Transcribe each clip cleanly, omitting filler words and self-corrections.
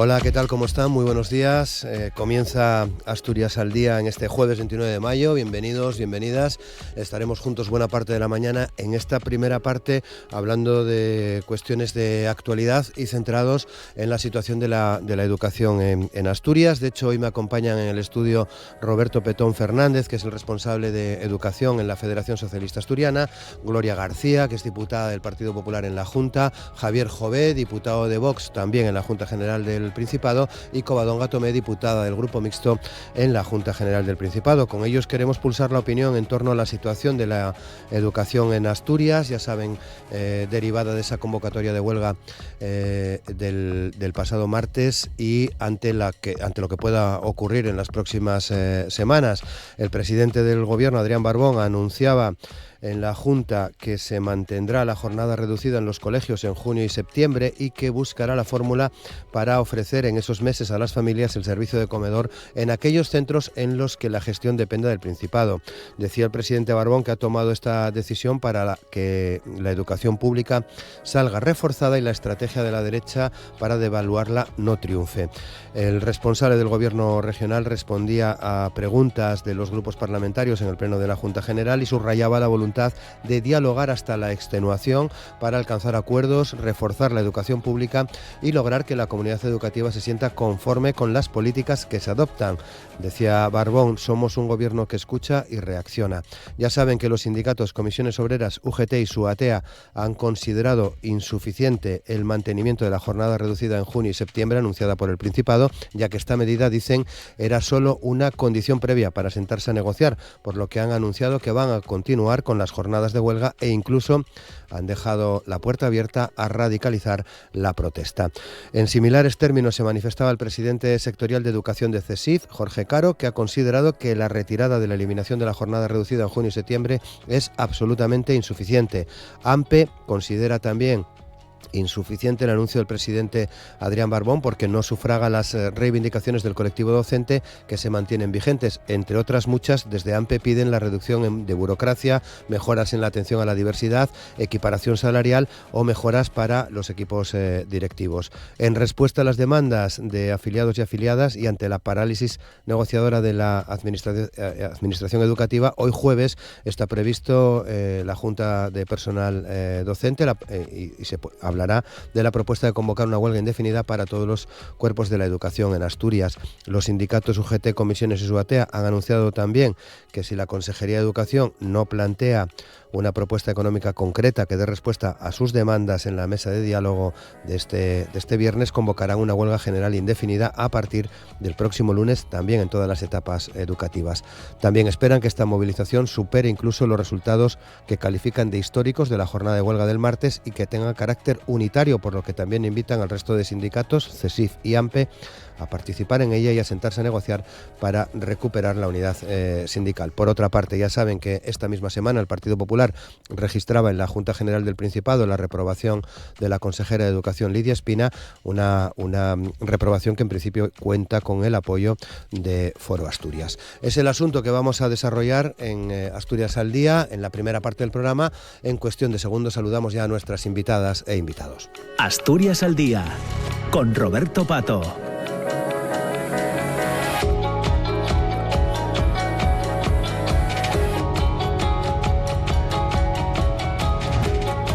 Hola, ¿qué tal? ¿Cómo están? Muy buenos días. Comienza Asturias al Día en este jueves 29 de mayo. Bienvenidos, bienvenidas. Estaremos juntos buena parte de la mañana en esta primera parte hablando de cuestiones de actualidad y centrados en la situación de la educación en Asturias. De hecho, hoy me acompañan en el estudio Roberto Petón Fernández, que es el responsable de Educación en la Federación Socialista Asturiana, Gloria García, que es diputada del Partido Popular en la Junta, Javier Jové, diputado de Vox también en la Junta General del Principado, y Covadonga Tomé, diputada del Grupo Mixto en la Junta General del Principado. Con ellos queremos pulsar la opinión en torno a la situación de la educación en Asturias, ya saben, derivada de esa convocatoria de huelga del pasado martes y ante lo que pueda ocurrir en las próximas semanas. El presidente del Gobierno, Adrián Barbón, anunciaba en la Junta que se mantendrá la jornada reducida en los colegios en junio y septiembre y que buscará la fórmula para ofrecer en esos meses a las familias el servicio de comedor en aquellos centros en los que la gestión dependa del Principado. Decía el presidente Barbón que ha tomado esta decisión para que la educación pública salga reforzada y la estrategia de la derecha para devaluarla no triunfe. El responsable del Gobierno regional respondía a preguntas de los grupos parlamentarios en el pleno de la Junta General y subrayaba la voluntad de dialogar hasta la extenuación para alcanzar acuerdos, reforzar la educación pública y lograr que la comunidad educativa se sienta conforme con las políticas que se adoptan. Decía Barbón, somos un gobierno que escucha y reacciona. Ya saben que los sindicatos Comisiones Obreras, UGT y SUATEA han considerado insuficiente el mantenimiento de la jornada reducida en junio y septiembre anunciada por el Principado, ya que esta medida, dicen, era solo una condición previa para sentarse a negociar, por lo que han anunciado que van a continuar con las jornadas de huelga e incluso han dejado la puerta abierta a radicalizar la protesta. En similares términos se manifestaba el presidente sectorial de Educación de CESIF, Jorge Caro, que ha considerado que la retirada de la eliminación de la jornada reducida en junio y septiembre es absolutamente insuficiente. AMPE considera también insuficiente el anuncio del presidente Adrián Barbón porque no sufraga las reivindicaciones del colectivo docente que se mantienen vigentes. Entre otras muchas, desde AMPE piden la reducción de burocracia, mejoras en la atención a la diversidad, equiparación salarial o mejoras para los equipos directivos. En respuesta a las demandas de afiliados y afiliadas y ante la parálisis negociadora de la administración educativa, hoy jueves está previsto la Junta de Personal Docente y se hablará de la propuesta de convocar una huelga indefinida para todos los cuerpos de la educación en Asturias. Los sindicatos UGT, Comisiones y SUATEA han anunciado también que si la Consejería de Educación no plantea una propuesta económica concreta que dé respuesta a sus demandas en la mesa de diálogo de este viernes, convocarán una huelga general indefinida a partir del próximo lunes, también en todas las etapas educativas. También esperan que esta movilización supere incluso los resultados que califican de históricos de la jornada de huelga del martes y que tenga carácter unitario, por lo que también invitan al resto de sindicatos, CESIF y AMPE, a participar en ella y a sentarse a negociar para recuperar la unidad sindical. Por otra parte, ya saben que esta misma semana el Partido Popular registraba en la Junta General del Principado la reprobación de la consejera de Educación Lidia Espina, una reprobación que en principio cuenta con el apoyo de Foro Asturias. Es el asunto que vamos a desarrollar en Asturias al Día, en la primera parte del programa. En cuestión de segundos saludamos ya a nuestras invitadas e invitados. Asturias al Día, con Roberto Pato.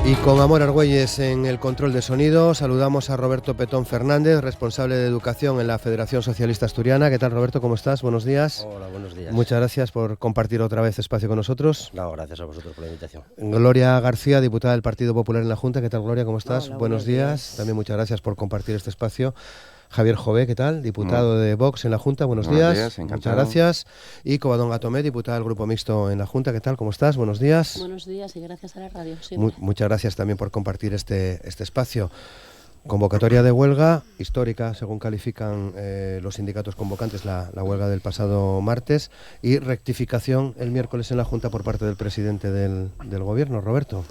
Y con Amor Argüelles en el control de sonido, saludamos a Roberto Petón Fernández, responsable de Educación en la Federación Socialista Asturiana. ¿Qué tal, Roberto? ¿Cómo estás? Buenos días. Hola, buenos días. Muchas gracias por compartir otra vez espacio con nosotros. No, gracias a vosotros por la invitación. Gloria García, diputada del Partido Popular en la Junta. ¿Qué tal, Gloria? ¿Cómo estás? Hola, buenos días. También muchas gracias por compartir este espacio. Javier Jové, ¿qué tal? Diputado de Vox en la Junta, buenos días. Muchas gracias. Y Covadonga Tomé, diputada del Grupo Mixto en la Junta, ¿qué tal? ¿Cómo estás? Buenos días. Buenos días y gracias a la radio. Muchas gracias también por compartir este espacio. Convocatoria de huelga histórica, según califican los sindicatos convocantes, la huelga del pasado martes, y rectificación el miércoles en la Junta por parte del presidente del Gobierno, Roberto.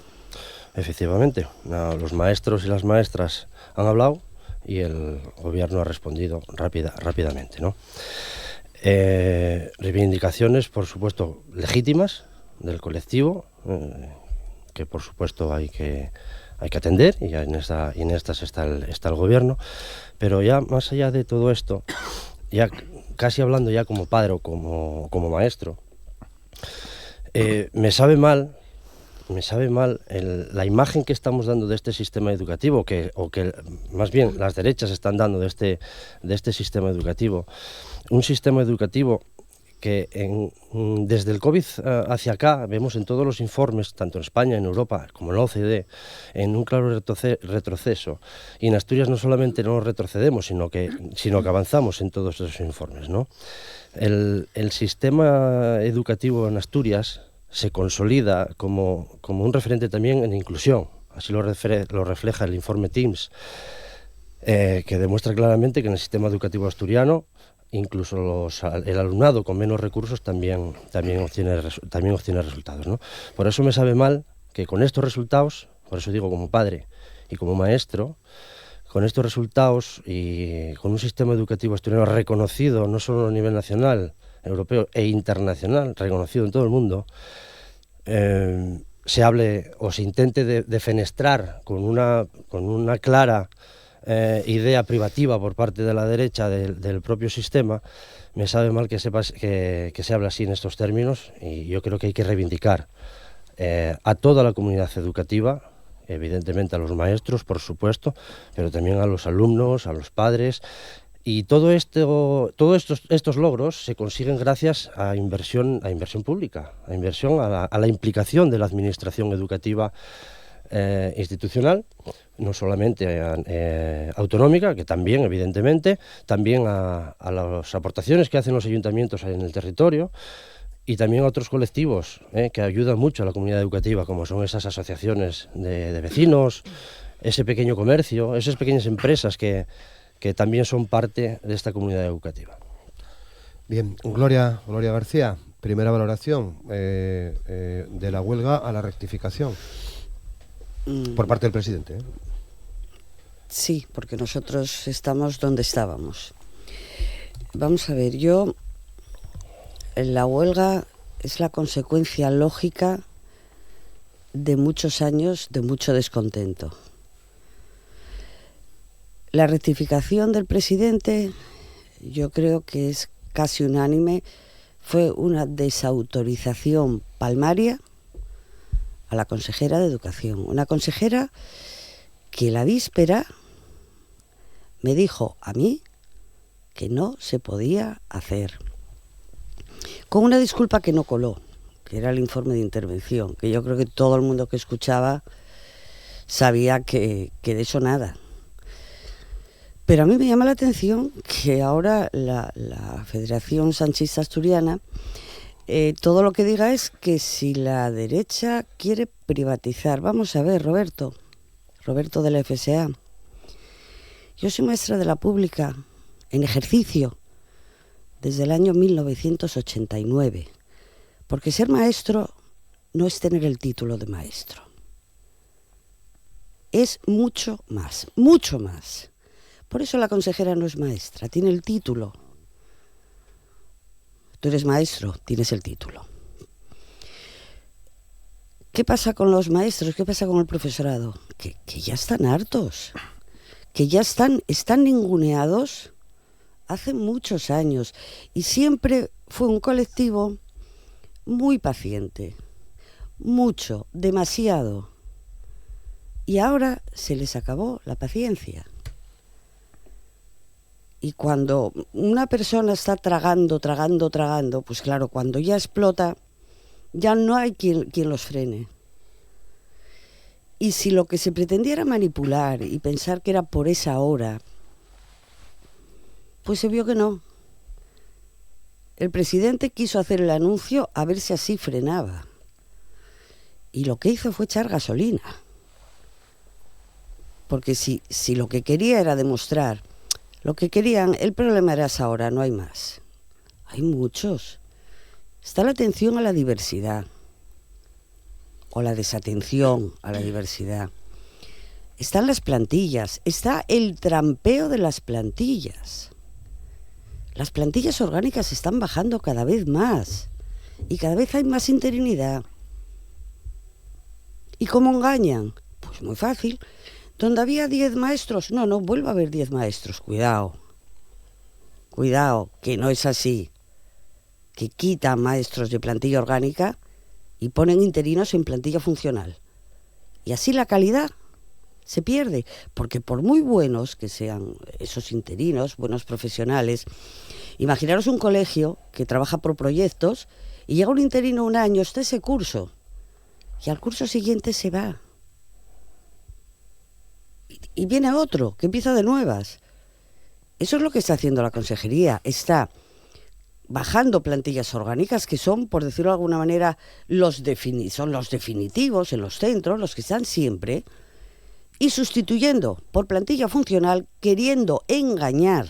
Efectivamente, los maestros y las maestras han hablado y el Gobierno ha respondido rápidamente, ¿no? Reivindicaciones, por supuesto, legítimas del colectivo, que por supuesto hay que hay que atender, y en estas está el gobierno. Pero ya más allá de todo esto, ya casi hablando ya como padre o como maestro, me sabe mal la imagen que estamos dando de este sistema educativo, o que más bien las derechas están dando de este sistema educativo. Un sistema educativo que desde el COVID hacia acá vemos en todos los informes, tanto en España, en Europa, como en la OCDE, en un claro retroceso. Y en Asturias no solamente no retrocedemos, sino que avanzamos en todos esos informes, ¿no? El sistema educativo en Asturias se consolida como un referente también en inclusión. Así lo refleja el informe TIMSS, que demuestra claramente que en el sistema educativo asturiano incluso el alumnado con menos recursos también obtiene resultados, ¿no? Por eso me sabe mal que con estos resultados, por eso digo como padre y como maestro, con estos resultados y con un sistema educativo asturiano reconocido no solo a nivel nacional, europeo e internacional, reconocido en todo el mundo, se hable o se intente defenestrar con una clara idea privativa por parte de la derecha del propio sistema. Me sabe mal que se hable así en estos términos, y yo creo que hay que reivindicar a toda la comunidad educativa, evidentemente a los maestros, por supuesto, pero también a los alumnos, a los padres. Y todos estos logros se consiguen gracias a inversión pública, a la implicación de la administración educativa institucional, no solamente autonómica, que también, evidentemente, también a las aportaciones que hacen los ayuntamientos en el territorio, y también a otros colectivos que ayudan mucho a la comunidad educativa, como son esas asociaciones de vecinos, ese pequeño comercio, esas pequeñas empresas que también son parte de esta comunidad educativa. Bien, Gloria García, primera valoración de la huelga a la rectificación por parte del presidente. Sí, porque nosotros estamos donde estábamos. Vamos a ver, la huelga es la consecuencia lógica de muchos años de mucho descontento. La rectificación del presidente, yo creo que es casi unánime, fue una desautorización palmaria a la consejera de Educación. Una consejera que la víspera me dijo a mí que no se podía hacer. Con una disculpa que no coló, que era el informe de intervención, que yo creo que todo el mundo que escuchaba sabía que de eso nada. Pero a mí me llama la atención que ahora la Federación Sanchista Asturiana todo lo que diga es que si la derecha quiere privatizar. Vamos a ver, Roberto de la FSA. Yo soy maestra de la pública en ejercicio desde el año 1989, porque ser maestro no es tener el título de maestro. Es mucho más, mucho más. Por eso la consejera no es maestra, tiene el título. Tú eres maestro, tienes el título. ¿Qué pasa con los maestros? ¿Qué pasa con el profesorado? Que ya están hartos, que ya están ninguneados hace muchos años. Y siempre fue un colectivo muy paciente, mucho, demasiado. Y ahora se les acabó la paciencia. Y cuando una persona está tragando, pues claro, cuando ya explota, ya no hay quien los frene. Y si lo que se pretendía era manipular y pensar que era por esa hora, pues se vio que no. El presidente quiso hacer el anuncio a ver si así frenaba. Y lo que hizo fue echar gasolina. Porque si lo que quería era demostrar, lo que querían, el problema era esa hora, no hay más. Hay muchos. Está la atención a la diversidad, o la desatención a la diversidad. Están las plantillas, está el trampeo de las plantillas. Las plantillas orgánicas están bajando cada vez más y cada vez hay más interinidad. ¿Y cómo engañan? Pues muy fácil. Donde había 10 maestros, no vuelva a haber 10 maestros. Cuidado, que no es así. Que quitan maestros de plantilla orgánica y ponen interinos en plantilla funcional. Y así la calidad se pierde, porque por muy buenos que sean esos interinos, buenos profesionales, imaginaros un colegio que trabaja por proyectos y llega un interino un año, está ese curso, y al curso siguiente se va. Y viene otro, que empieza de nuevas. Eso es lo que está haciendo la consejería, está bajando plantillas orgánicas que son, por decirlo de alguna manera, son los definitivos en los centros, los que están siempre, y sustituyendo por plantilla funcional, queriendo engañar,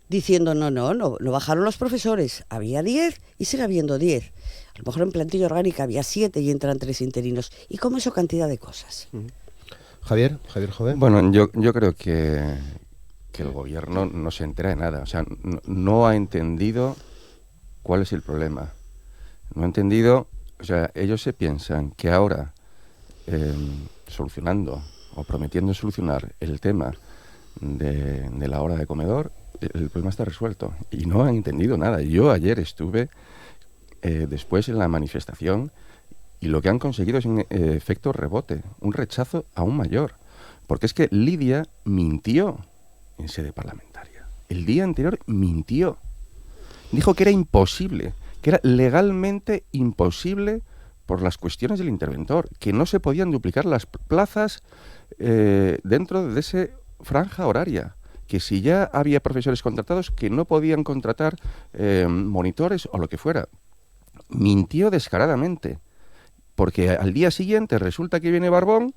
diciendo no bajaron los profesores, había 10 y sigue habiendo 10. A lo mejor en plantilla orgánica había 7 y entran 3 interinos. Y como eso, cantidad de cosas. Javier Joven. Bueno, yo creo que el gobierno no se entera de nada. O sea, no ha entendido cuál es el problema. No ha entendido, o sea, ellos se piensan que ahora, solucionando o prometiendo solucionar el tema de la hora de comedor, el problema está resuelto. Y no han entendido nada. Yo ayer estuve después en la manifestación y lo que han conseguido es un efecto rebote, un rechazo aún mayor. Porque es que Lidia mintió en sede parlamentaria. El día anterior mintió. Dijo que era imposible, que era legalmente imposible por las cuestiones del interventor, que no se podían duplicar las plazas dentro de esa franja horaria, que si ya había profesores contratados, que no podían contratar monitores o lo que fuera. Mintió descaradamente, porque al día siguiente resulta que viene Barbón,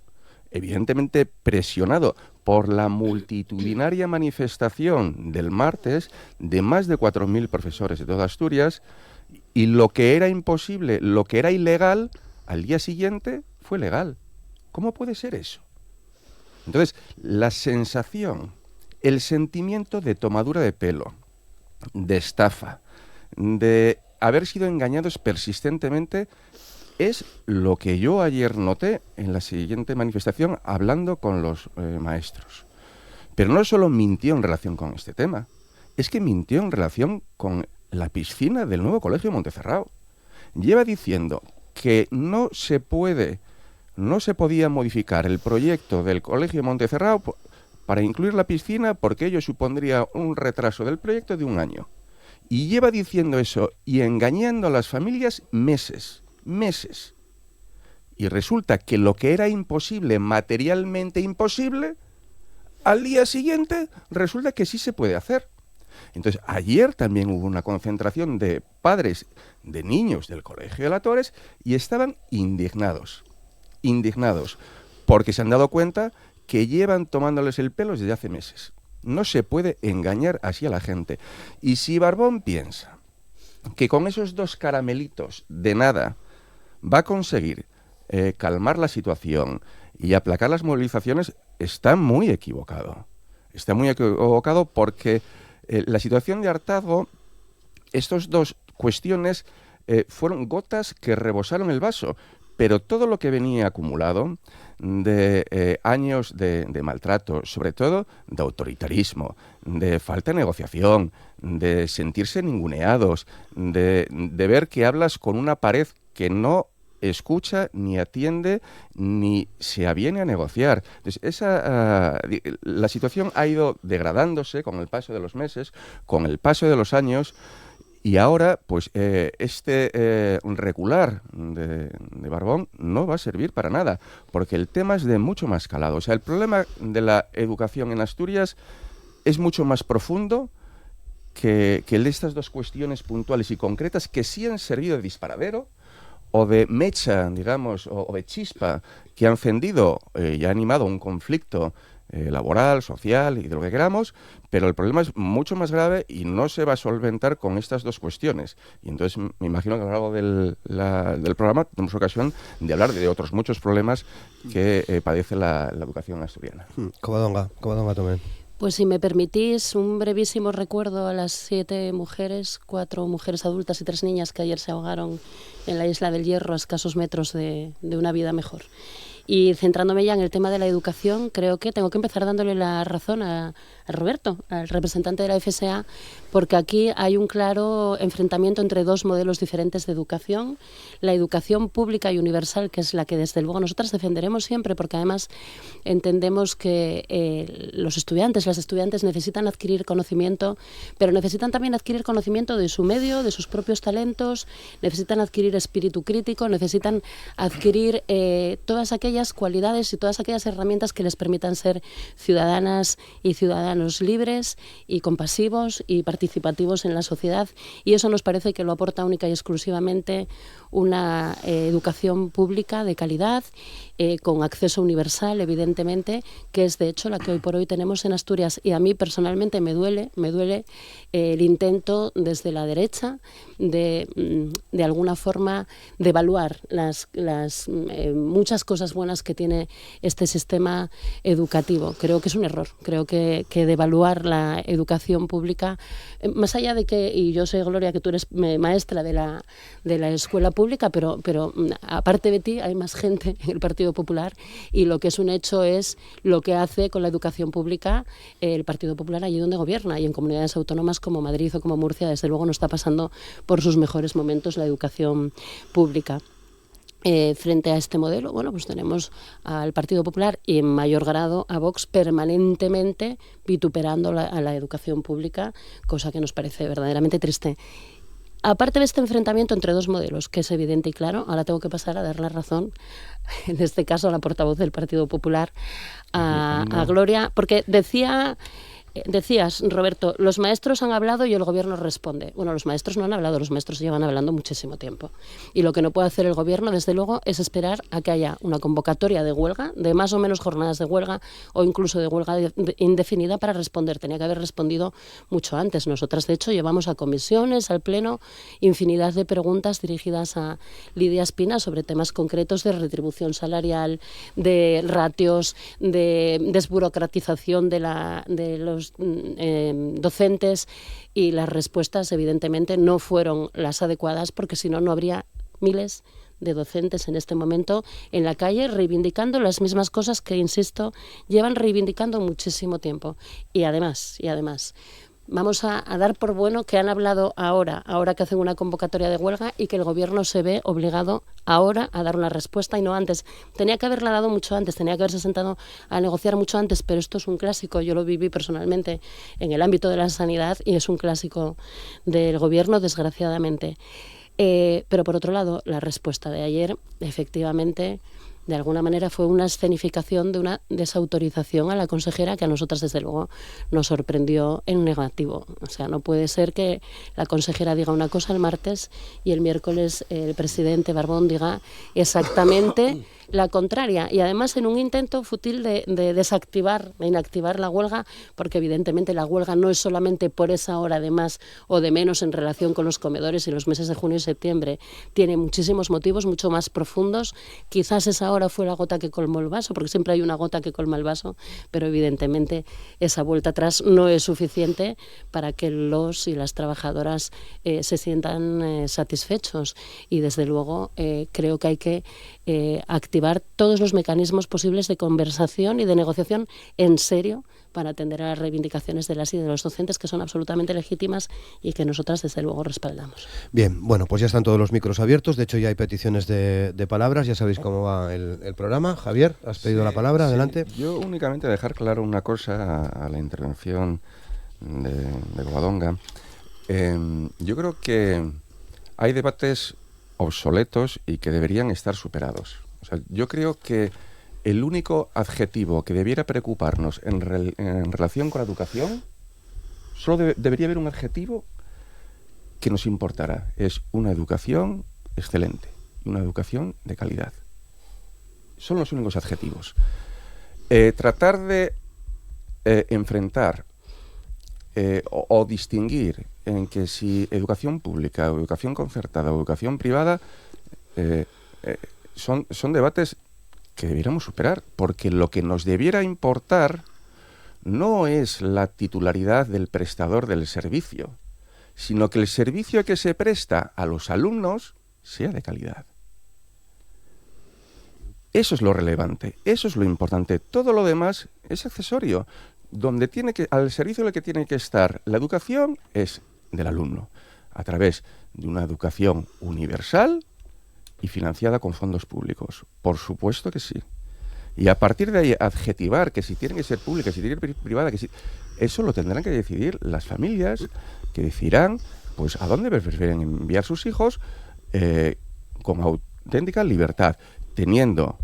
evidentemente presionado por la multitudinaria manifestación del martes de más de 4.000 profesores de toda Asturias, y lo que era imposible, lo que era ilegal, al día siguiente fue legal. ¿Cómo puede ser eso? Entonces, la sensación, el sentimiento de tomadura de pelo, de estafa, de haber sido engañados persistentemente, es lo que yo ayer noté en la siguiente manifestación hablando con los maestros. Pero no solo mintió en relación con este tema, es que mintió en relación con la piscina del nuevo Colegio Montecerrao. Lleva diciendo que no se podía modificar el proyecto del Colegio Montecerrao para incluir la piscina porque ello supondría un retraso del proyecto de un año. Y lleva diciendo eso y engañando a las familias meses. Y resulta que lo que era imposible, materialmente imposible, al día siguiente resulta que sí se puede hacer. Entonces, ayer también hubo una concentración de padres de niños del Colegio de la Torres y estaban indignados, porque se han dado cuenta que llevan tomándoles el pelo desde hace meses. No se puede engañar así a la gente. Y si Barbón piensa que con esos 2 caramelitos de nada va a conseguir calmar la situación y aplacar las movilizaciones, está muy equivocado. Está muy equivocado porque la situación de hartazgo, estas 2 cuestiones fueron gotas que rebosaron el vaso, pero todo lo que venía acumulado de años de maltrato, sobre todo de autoritarismo, de falta de negociación, de sentirse ninguneados, de ver que hablas con una pared que no escucha, ni atiende, ni se aviene a negociar. Entonces, la situación ha ido degradándose con el paso de los meses, con el paso de los años, y ahora, pues, recular de Barbón no va a servir para nada, porque el tema es de mucho más calado. O sea, el problema de la educación en Asturias es mucho más profundo que el de estas 2 cuestiones puntuales y concretas que sí han servido de disparadero, o de mecha, digamos, o de chispa, que ha encendido y ha animado un conflicto laboral, social y de lo que queramos, pero el problema es mucho más grave y no se va a solventar con estas 2 cuestiones. Y entonces me imagino que a lo largo del programa tenemos ocasión de hablar de otros muchos problemas que padece la educación asturiana. Covadonga también. Pues si me permitís, un brevísimo recuerdo a las 7 mujeres, 4 mujeres adultas y 3 niñas que ayer se ahogaron en la Isla del Hierro a escasos metros de una vida mejor. Y centrándome ya en el tema de la educación, creo que tengo que empezar dándole la razón a Roberto, al representante de la FSA, porque aquí hay un claro enfrentamiento entre dos modelos diferentes de educación. La educación pública y universal, que es la que desde luego nosotras defenderemos siempre, porque además entendemos que los estudiantes, las estudiantes necesitan adquirir conocimiento, pero necesitan también adquirir conocimiento de su medio, de sus propios talentos, necesitan adquirir espíritu crítico, necesitan adquirir todas aquellas cualidades y todas aquellas herramientas que les permitan ser ciudadanas y ciudadanos libres y compasivos y participativos en la sociedad, y eso nos parece que lo aporta única y exclusivamente una educación pública de calidad, con acceso universal, evidentemente, que es de hecho la que hoy por hoy tenemos en Asturias. Y a mí personalmente me duele el intento desde la derecha de alguna forma devaluar las muchas cosas buenas que tiene este sistema educativo. Creo que es un error, creo que devaluar la educación pública, más allá de que, y yo sé, Gloria, que tú eres maestra de la escuela pública, pero aparte de ti hay más gente en el Partido Popular, y lo que es un hecho es lo que hace con la educación pública el Partido Popular allí donde gobierna, y en comunidades autónomas como Madrid o como Murcia, desde luego no está pasando por sus mejores momentos la educación pública. Frente a este modelo, bueno, pues tenemos al Partido Popular y en mayor grado a Vox permanentemente vituperando a la educación pública, cosa que nos parece verdaderamente triste. Aparte de este enfrentamiento entre dos modelos, que es evidente y claro, ahora tengo que pasar a dar la razón, en este caso a la portavoz del Partido Popular, a Gloria, porque decías, Roberto, los maestros han hablado y el gobierno responde. Bueno, los maestros no han hablado, los maestros llevan hablando muchísimo tiempo. Y lo que no puede hacer el gobierno, desde luego, es esperar a que haya una convocatoria de huelga, de más o menos jornadas de huelga o incluso de huelga indefinida para responder. Tenía que haber respondido mucho antes. Nosotras, de hecho, llevamos a comisiones, al Pleno, infinidad de preguntas dirigidas a Lidia Espina sobre temas concretos de retribución salarial, de ratios, de desburocratización de los docentes, y las respuestas evidentemente no fueron las adecuadas, porque si no, no habría miles de docentes en este momento en la calle reivindicando las mismas cosas que, insisto, llevan reivindicando muchísimo tiempo. Y además, vamos a dar por bueno que han hablado ahora que hacen una convocatoria de huelga, y que el gobierno se ve obligado ahora a dar una respuesta y no antes. Tenía que haberla dado mucho antes, tenía que haberse sentado a negociar mucho antes, pero esto es un clásico. Yo lo viví personalmente en el ámbito de la sanidad y es un clásico del gobierno, desgraciadamente. Pero por otro lado, la respuesta de ayer, efectivamente, de alguna manera fue una escenificación de una desautorización a la consejera que a nosotras, desde luego, nos sorprendió en negativo. O sea, no puede ser que la consejera diga una cosa el martes y el miércoles el presidente Barbón diga exactamente la contraria, y además en un intento fútil de inactivar la huelga, porque evidentemente la huelga no es solamente por esa hora de más o de menos en relación con los comedores y los meses de junio y septiembre, tiene muchísimos motivos mucho más profundos. Quizás esa hora fue la gota que colmó el vaso, porque siempre hay una gota que colma el vaso, pero evidentemente esa vuelta atrás no es suficiente para que los y las trabajadoras se sientan satisfechos, y desde luego creo que hay que activar todos los mecanismos posibles de conversación y de negociación en serio para atender a las reivindicaciones de las y de los docentes, que son absolutamente legítimas y que nosotras desde luego respaldamos. Bien, bueno, pues ya están todos los micros abiertos. De hecho, ya hay peticiones de palabras. Ya sabéis cómo va el programa. Javier, has pedido la palabra, adelante. Yo únicamente dejar claro una cosa a la intervención de Covadonga. Yo creo que hay debates obsoletos y que deberían estar superados. O sea, yo creo que el único adjetivo que debiera preocuparnos en relación con la educación, solo debería haber un adjetivo que nos importara. Es una educación excelente, una educación de calidad. Son los únicos adjetivos. Tratar de enfrentar o distinguir en que si educación pública, o educación concertada o educación privada son debates que debiéramos superar, porque lo que nos debiera importar no es la titularidad del prestador del servicio, sino que el servicio que se presta a los alumnos sea de calidad. Eso es lo relevante, eso es lo importante. Todo lo demás es accesorio. Al servicio del que tiene que estar la educación es del alumno, a través de una educación universal y financiada con fondos públicos. Por supuesto que sí. Y a partir de ahí adjetivar que si tienen que ser públicas, si tienen que ser privadas, eso lo tendrán que decidir las familias, que decidirán pues a dónde prefieren enviar sus hijos con auténtica libertad, teniendo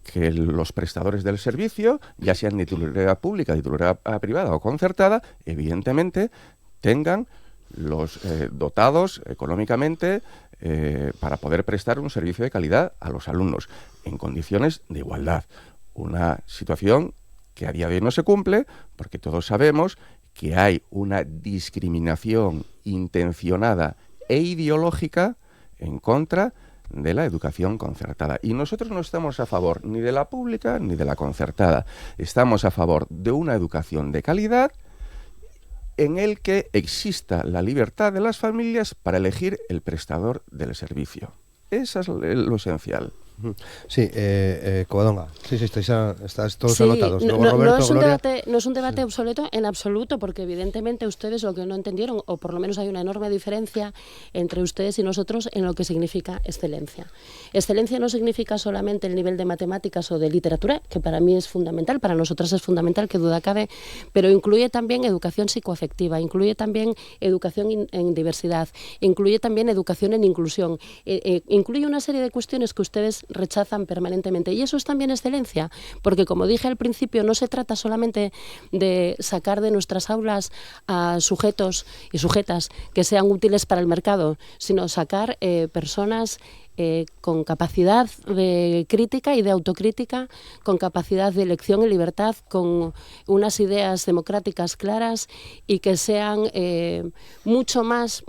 que los prestadores del servicio, ya sean de titularidad pública, de titularidad privada o concertada, evidentemente tengan los dotados económicamente para poder prestar un servicio de calidad a los alumnos en condiciones de igualdad. Una situación que a día de hoy no se cumple porque todos sabemos que hay una discriminación intencionada e ideológica en contra de la educación concertada. Y nosotros no estamos a favor ni de la pública ni de la concertada. Estamos a favor de una educación de calidad en el que exista la libertad de las familias para elegir el prestador del servicio. Eso es lo esencial. Sí, Covadonga. Sí, estás todos sí, anotados. Luego Roberto, no es un debate obsoleto en absoluto, porque evidentemente ustedes lo que no entendieron, o por lo menos hay una enorme diferencia entre ustedes y nosotros en lo que significa excelencia. Excelencia no significa solamente el nivel de matemáticas o de literatura, que para mí es fundamental, para nosotras es fundamental, que duda cabe, pero incluye también educación psicoafectiva, incluye también educación en diversidad, incluye también educación en inclusión, incluye una serie de cuestiones que ustedes rechazan permanentemente, y eso es también excelencia, porque como dije al principio, no se trata solamente de sacar de nuestras aulas a sujetos y sujetas que sean útiles para el mercado, sino sacar personas con capacidad de crítica y de autocrítica, con capacidad de elección y libertad, con unas ideas democráticas claras y que sean mucho más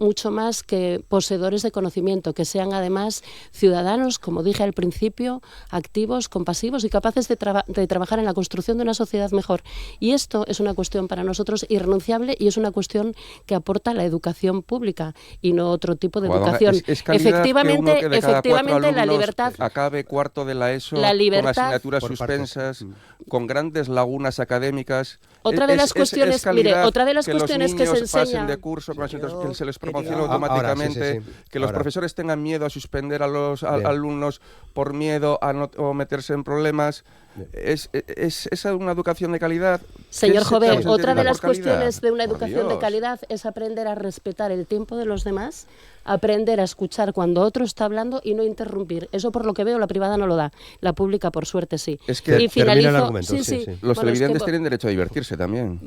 que poseedores de conocimiento, que sean además ciudadanos, como dije al principio, activos, compasivos y capaces de trabajar en la construcción de una sociedad mejor. Y esto es una cuestión para nosotros irrenunciable y es una cuestión que aporta la educación pública y no otro tipo de educación. Efectivamente, la libertad acabe cuarto de la ESO, la libertad, con asignaturas suspensas, con grandes lagunas académicas. Otra de las cuestiones, otra de las cuestiones que se enseña, pasen de curso, que se les promocione automáticamente, que los profesores tengan miedo a suspender a los alumnos por miedo a no meterse en problemas. ¿Es esa una educación de calidad? Señor Jover, otra de las cuestiones de una educación de calidad es aprender a respetar el tiempo de los demás, aprender a escuchar cuando otro está hablando y no interrumpir. Eso, por lo que veo, la privada no lo da. La pública, por suerte, sí. Es que y finalizo, el argumento, sí. Los televidentes tienen derecho a divertirse también.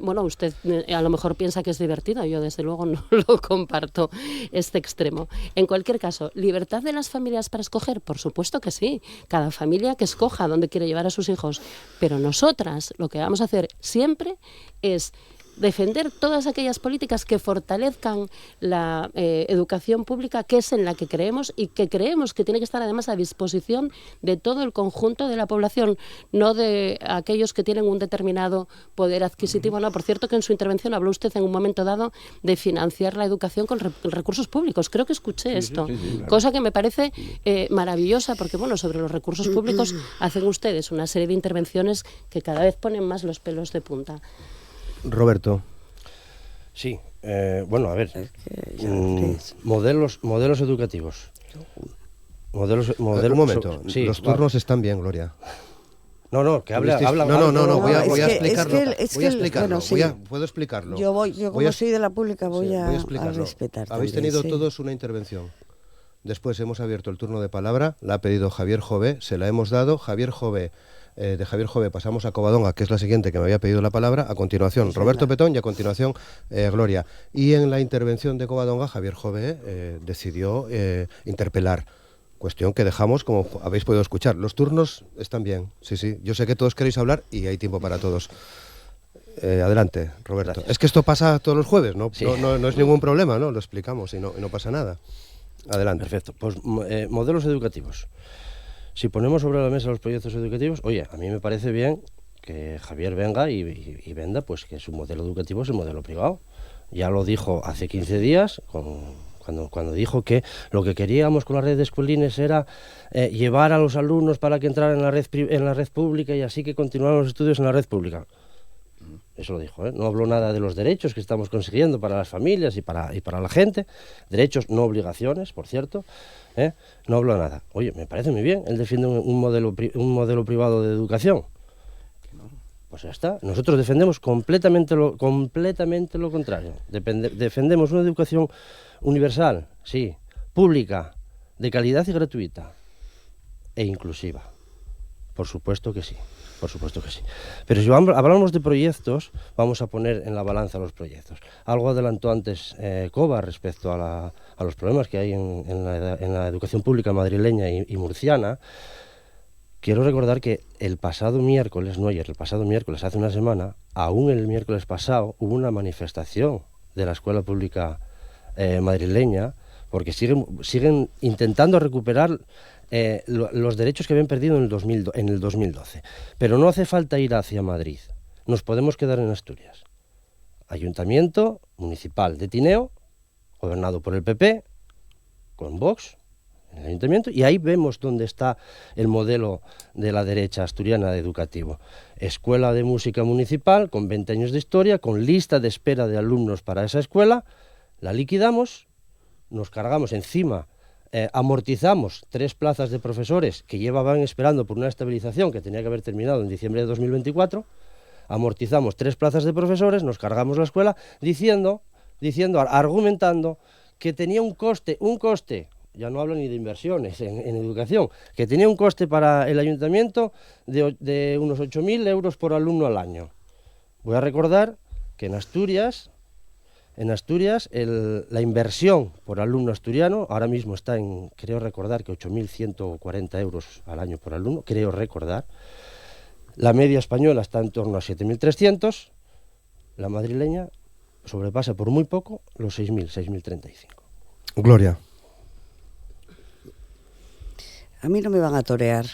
Bueno, usted a lo mejor piensa que es divertido. Yo, desde luego, no lo comparto este extremo. En cualquier caso, ¿libertad de las familias para escoger? Por supuesto que sí. Cada familia que escoja dónde quiere llevar a sus hijos. Pero nosotras lo que vamos a hacer siempre es defender todas aquellas políticas que fortalezcan la educación pública, que es en la que creemos y que creemos que tiene que estar además a disposición de todo el conjunto de la población, no de aquellos que tienen un determinado poder adquisitivo. No, por cierto que en su intervención habló usted en un momento dado de financiar la educación con recursos públicos. Creo que escuché esto, claro. Cosa que me parece maravillosa, porque bueno, sobre los recursos públicos hacen ustedes una serie de intervenciones que cada vez ponen más los pelos de punta. Roberto. Sí, bueno, a ver, modelos educativos. Un momento, sí, los turnos están bien, Gloria. No, que habla. No, voy a explicarlo. Puedo explicarlo. Yo como soy de la pública voy a respetar. Habéis tenido todos una intervención. Después hemos abierto el turno de palabra, la ha pedido Javier Jové, se la hemos dado. De Javier Jové pasamos a Covadonga, que es la siguiente que me había pedido la palabra. A continuación, Roberto Petón y a continuación, Gloria. Y en la intervención de Covadonga, Javier Jové decidió interpelar. Cuestión que dejamos, como habéis podido escuchar. Los turnos están bien, sí. Yo sé que todos queréis hablar y hay tiempo para todos. Adelante, Roberto. Gracias. Es que esto pasa todos los jueves, ¿no? Sí. No es ningún problema, ¿no? Lo explicamos y no pasa nada. Adelante. Perfecto. Pues modelos educativos. Si ponemos sobre la mesa los proyectos educativos, oye, a mí me parece bien que Javier venga y venda pues que su modelo educativo es el modelo privado. Ya lo dijo hace 15 días cuando dijo que lo que queríamos con la red de escuelines era llevar a los alumnos para que entraran en la red pública y así que continuaran los estudios en la red pública. Eso lo dijo, ¿eh? No habló nada de los derechos que estamos consiguiendo para las familias y para la gente. Derechos, no obligaciones, por cierto. No habló nada. Oye, me parece muy bien, él defiende un modelo privado de educación. Pues ya está. Nosotros defendemos completamente lo contrario. Defendemos una educación universal, sí, pública, de calidad y gratuita, e inclusiva. Por supuesto que sí. Por supuesto que sí. Pero si hablamos de proyectos, vamos a poner en la balanza los proyectos. Algo adelantó antes Cova respecto a los problemas que hay en la educación pública madrileña y murciana. Quiero recordar que el pasado miércoles, no ayer, el pasado miércoles, hace una semana, aún el miércoles pasado, hubo una manifestación de la escuela pública madrileña, porque siguen intentando recuperar los derechos que habían perdido en el 2012. Pero no hace falta ir hacia Madrid, nos podemos quedar en Asturias. Ayuntamiento municipal de Tineo, gobernado por el PP, con Vox en el ayuntamiento, y ahí vemos dónde está el modelo de la derecha asturiana educativo. Escuela de música municipal, con 20 años de historia, con lista de espera de alumnos para esa escuela, la liquidamos, nos cargamos encima, amortizamos 3 plazas de profesores que llevaban esperando por una estabilización que tenía que haber terminado en diciembre de 2024, amortizamos 3 plazas de profesores, nos cargamos la escuela argumentando que tenía un coste, ya no hablo ni de inversiones en educación, que tenía un coste para el ayuntamiento de unos 8.000 euros por alumno al año. Voy a recordar que en Asturias la inversión por alumno asturiano ahora mismo está en, creo recordar, que 8.140 euros al año por alumno, creo recordar. La media española está en torno a 7.300, la madrileña sobrepasa por muy poco los 6.035. Gloria. A mí no me van a torear.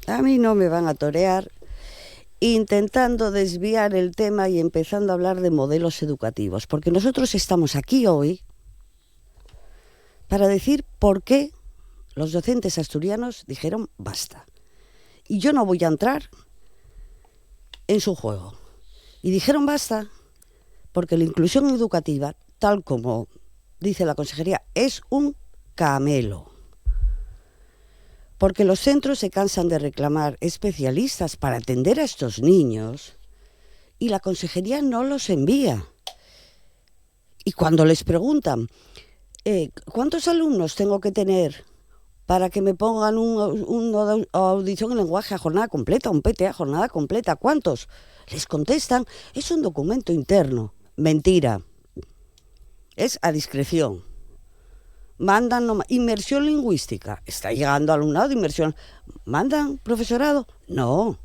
A mí no me van a torear intentando desviar el tema y empezando a hablar de modelos educativos, porque nosotros estamos aquí hoy para decir por qué los docentes asturianos dijeron basta. Y yo no voy a entrar en su juego. Y dijeron basta porque la inclusión educativa, tal como dice la consejería, es un camelo. Porque los centros se cansan de reclamar especialistas para atender a estos niños y la consejería no los envía. Y cuando les preguntan, ¿cuántos alumnos tengo que tener para que me pongan una audición en lenguaje a jornada completa, un PTA a jornada completa? ¿Cuántos? Les contestan, es un documento interno. Mentira. Es a discreción. Mandan inmersión lingüística, está llegando alumnado de inmersión. ¿Mandan profesorado? No.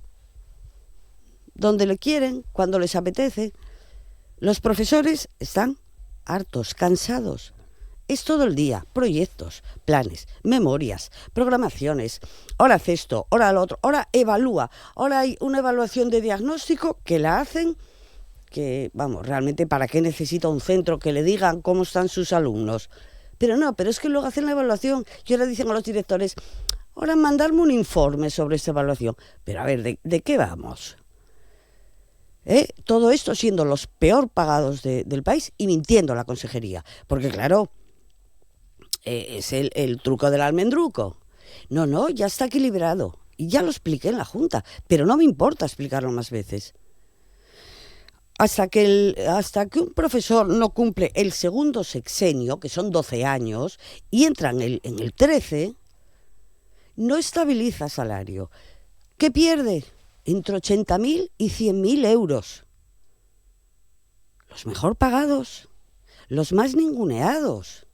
Donde le quieren, cuando les apetece. Los profesores están hartos, cansados. Es todo el día, proyectos, planes, memorias, programaciones. Ahora hace esto, ahora lo otro, ahora evalúa. Ahora hay una evaluación de diagnóstico que la hacen, que, vamos, realmente, ¿para qué necesita un centro que le digan cómo están sus alumnos? Pero es que luego hacen la evaluación y ahora dicen a los directores, ahora mandarme un informe sobre esta evaluación. Pero a ver, ¿de qué vamos? Todo esto siendo los peor pagados del país y mintiendo a la consejería. Porque claro, es el truco del almendruco. No, ya está equilibrado. Y ya lo expliqué en la Junta, pero no me importa explicarlo más veces. Hasta que un profesor no cumple el segundo sexenio, que son 12 años, y entra en el 13, no estabiliza salario. ¿Qué pierde? Entre 80.000 y 100.000 euros. Los mejor pagados, los más ninguneados.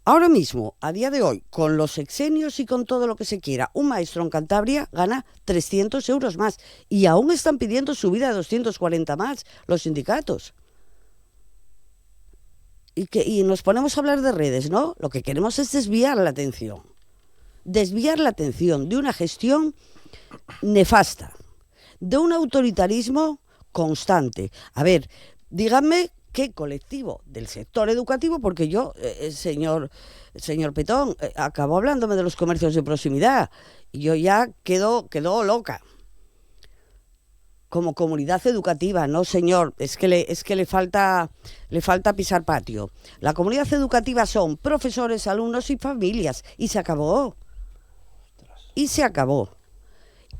Ahora mismo, a día de hoy, con los sexenios y con todo lo que se quiera, un maestro en Cantabria gana 300 euros más y aún están pidiendo subida de 240 más los sindicatos. Y nos ponemos a hablar de redes, ¿no? Lo que queremos es desviar la atención de una gestión nefasta, de un autoritarismo constante. A ver, díganme ¿Qué colectivo? Del sector educativo, porque yo, señor Petón, acabó hablándome de los comercios de proximidad y yo ya quedo loca. Como comunidad educativa, no señor, es que le falta pisar patio. La comunidad educativa son profesores, alumnos y familias, y se acabó.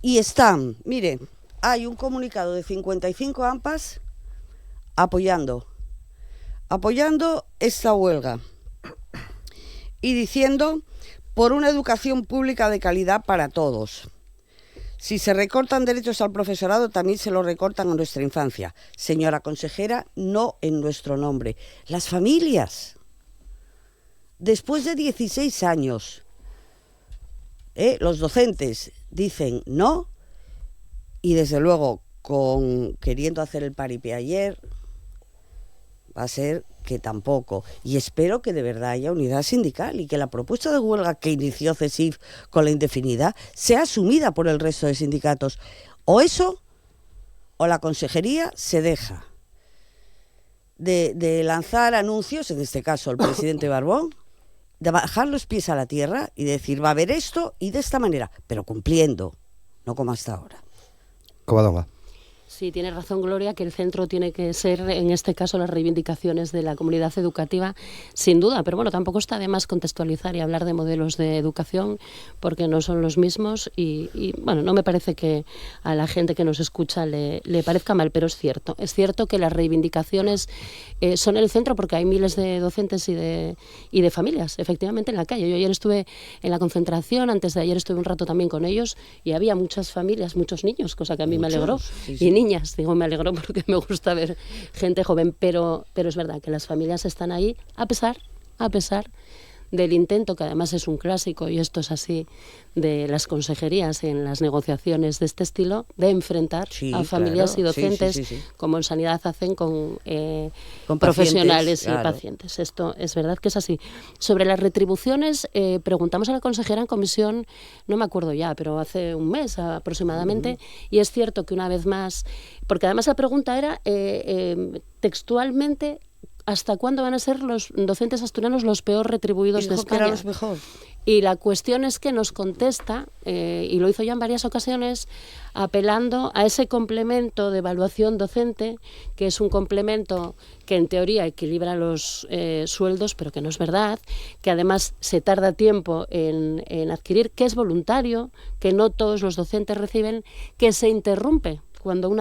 Y están, mire, hay un comunicado de 55 AMPAs apoyando esta huelga y diciendo por una educación pública de calidad para todos. Si se recortan derechos al profesorado, también se los recortan a nuestra infancia. Señora consejera, no en nuestro nombre. Las familias, después de 16 años, los docentes dicen no, y desde luego, queriendo hacer el paripé ayer, va a ser que tampoco. Y espero que de verdad haya unidad sindical y que la propuesta de huelga que inició CESIF con la indefinida sea asumida por el resto de sindicatos. O eso, o la consejería se deja de lanzar anuncios, en este caso el presidente Barbón, de bajar los pies a la tierra y decir, va a haber esto y de esta manera, pero cumpliendo, no como hasta ahora. Covadonga. Sí, tiene razón Gloria, que el centro tiene que ser, en este caso, las reivindicaciones de la comunidad educativa, sin duda, pero bueno, tampoco está de más contextualizar y hablar de modelos de educación, porque no son los mismos y bueno, no me parece que a la gente que nos escucha le parezca mal, pero es cierto que las reivindicaciones son el centro, porque hay miles de docentes y de familias, efectivamente, en la calle. Yo ayer estuve en la concentración, antes de ayer estuve un rato también con ellos, y había muchas familias, muchos niños, cosa que a mí me alegró, sí. Y niñas. Digo, me alegro porque me gusta ver gente joven, pero es verdad que las familias están ahí a pesar del intento, que además es un clásico, y esto es así, de las consejerías en las negociaciones de este estilo, de enfrentar a familias y docentes, sí. Como en sanidad hacen con profesionales y pacientes. Esto es verdad que es así. Sobre las retribuciones, preguntamos a la consejera en comisión, no me acuerdo ya, pero hace un mes aproximadamente, y es cierto que una vez más, porque además la pregunta era textualmente, ¿hasta cuándo van a ser los docentes asturianos los peor retribuidos de España? Que eran los mejor. Y la cuestión es que nos contesta, y lo hizo ya en varias ocasiones, apelando a ese complemento de evaluación docente, que es un complemento que en teoría equilibra los sueldos, pero que no es verdad, que además se tarda tiempo en adquirir, que es voluntario, que no todos los docentes reciben, que se interrumpe cuando un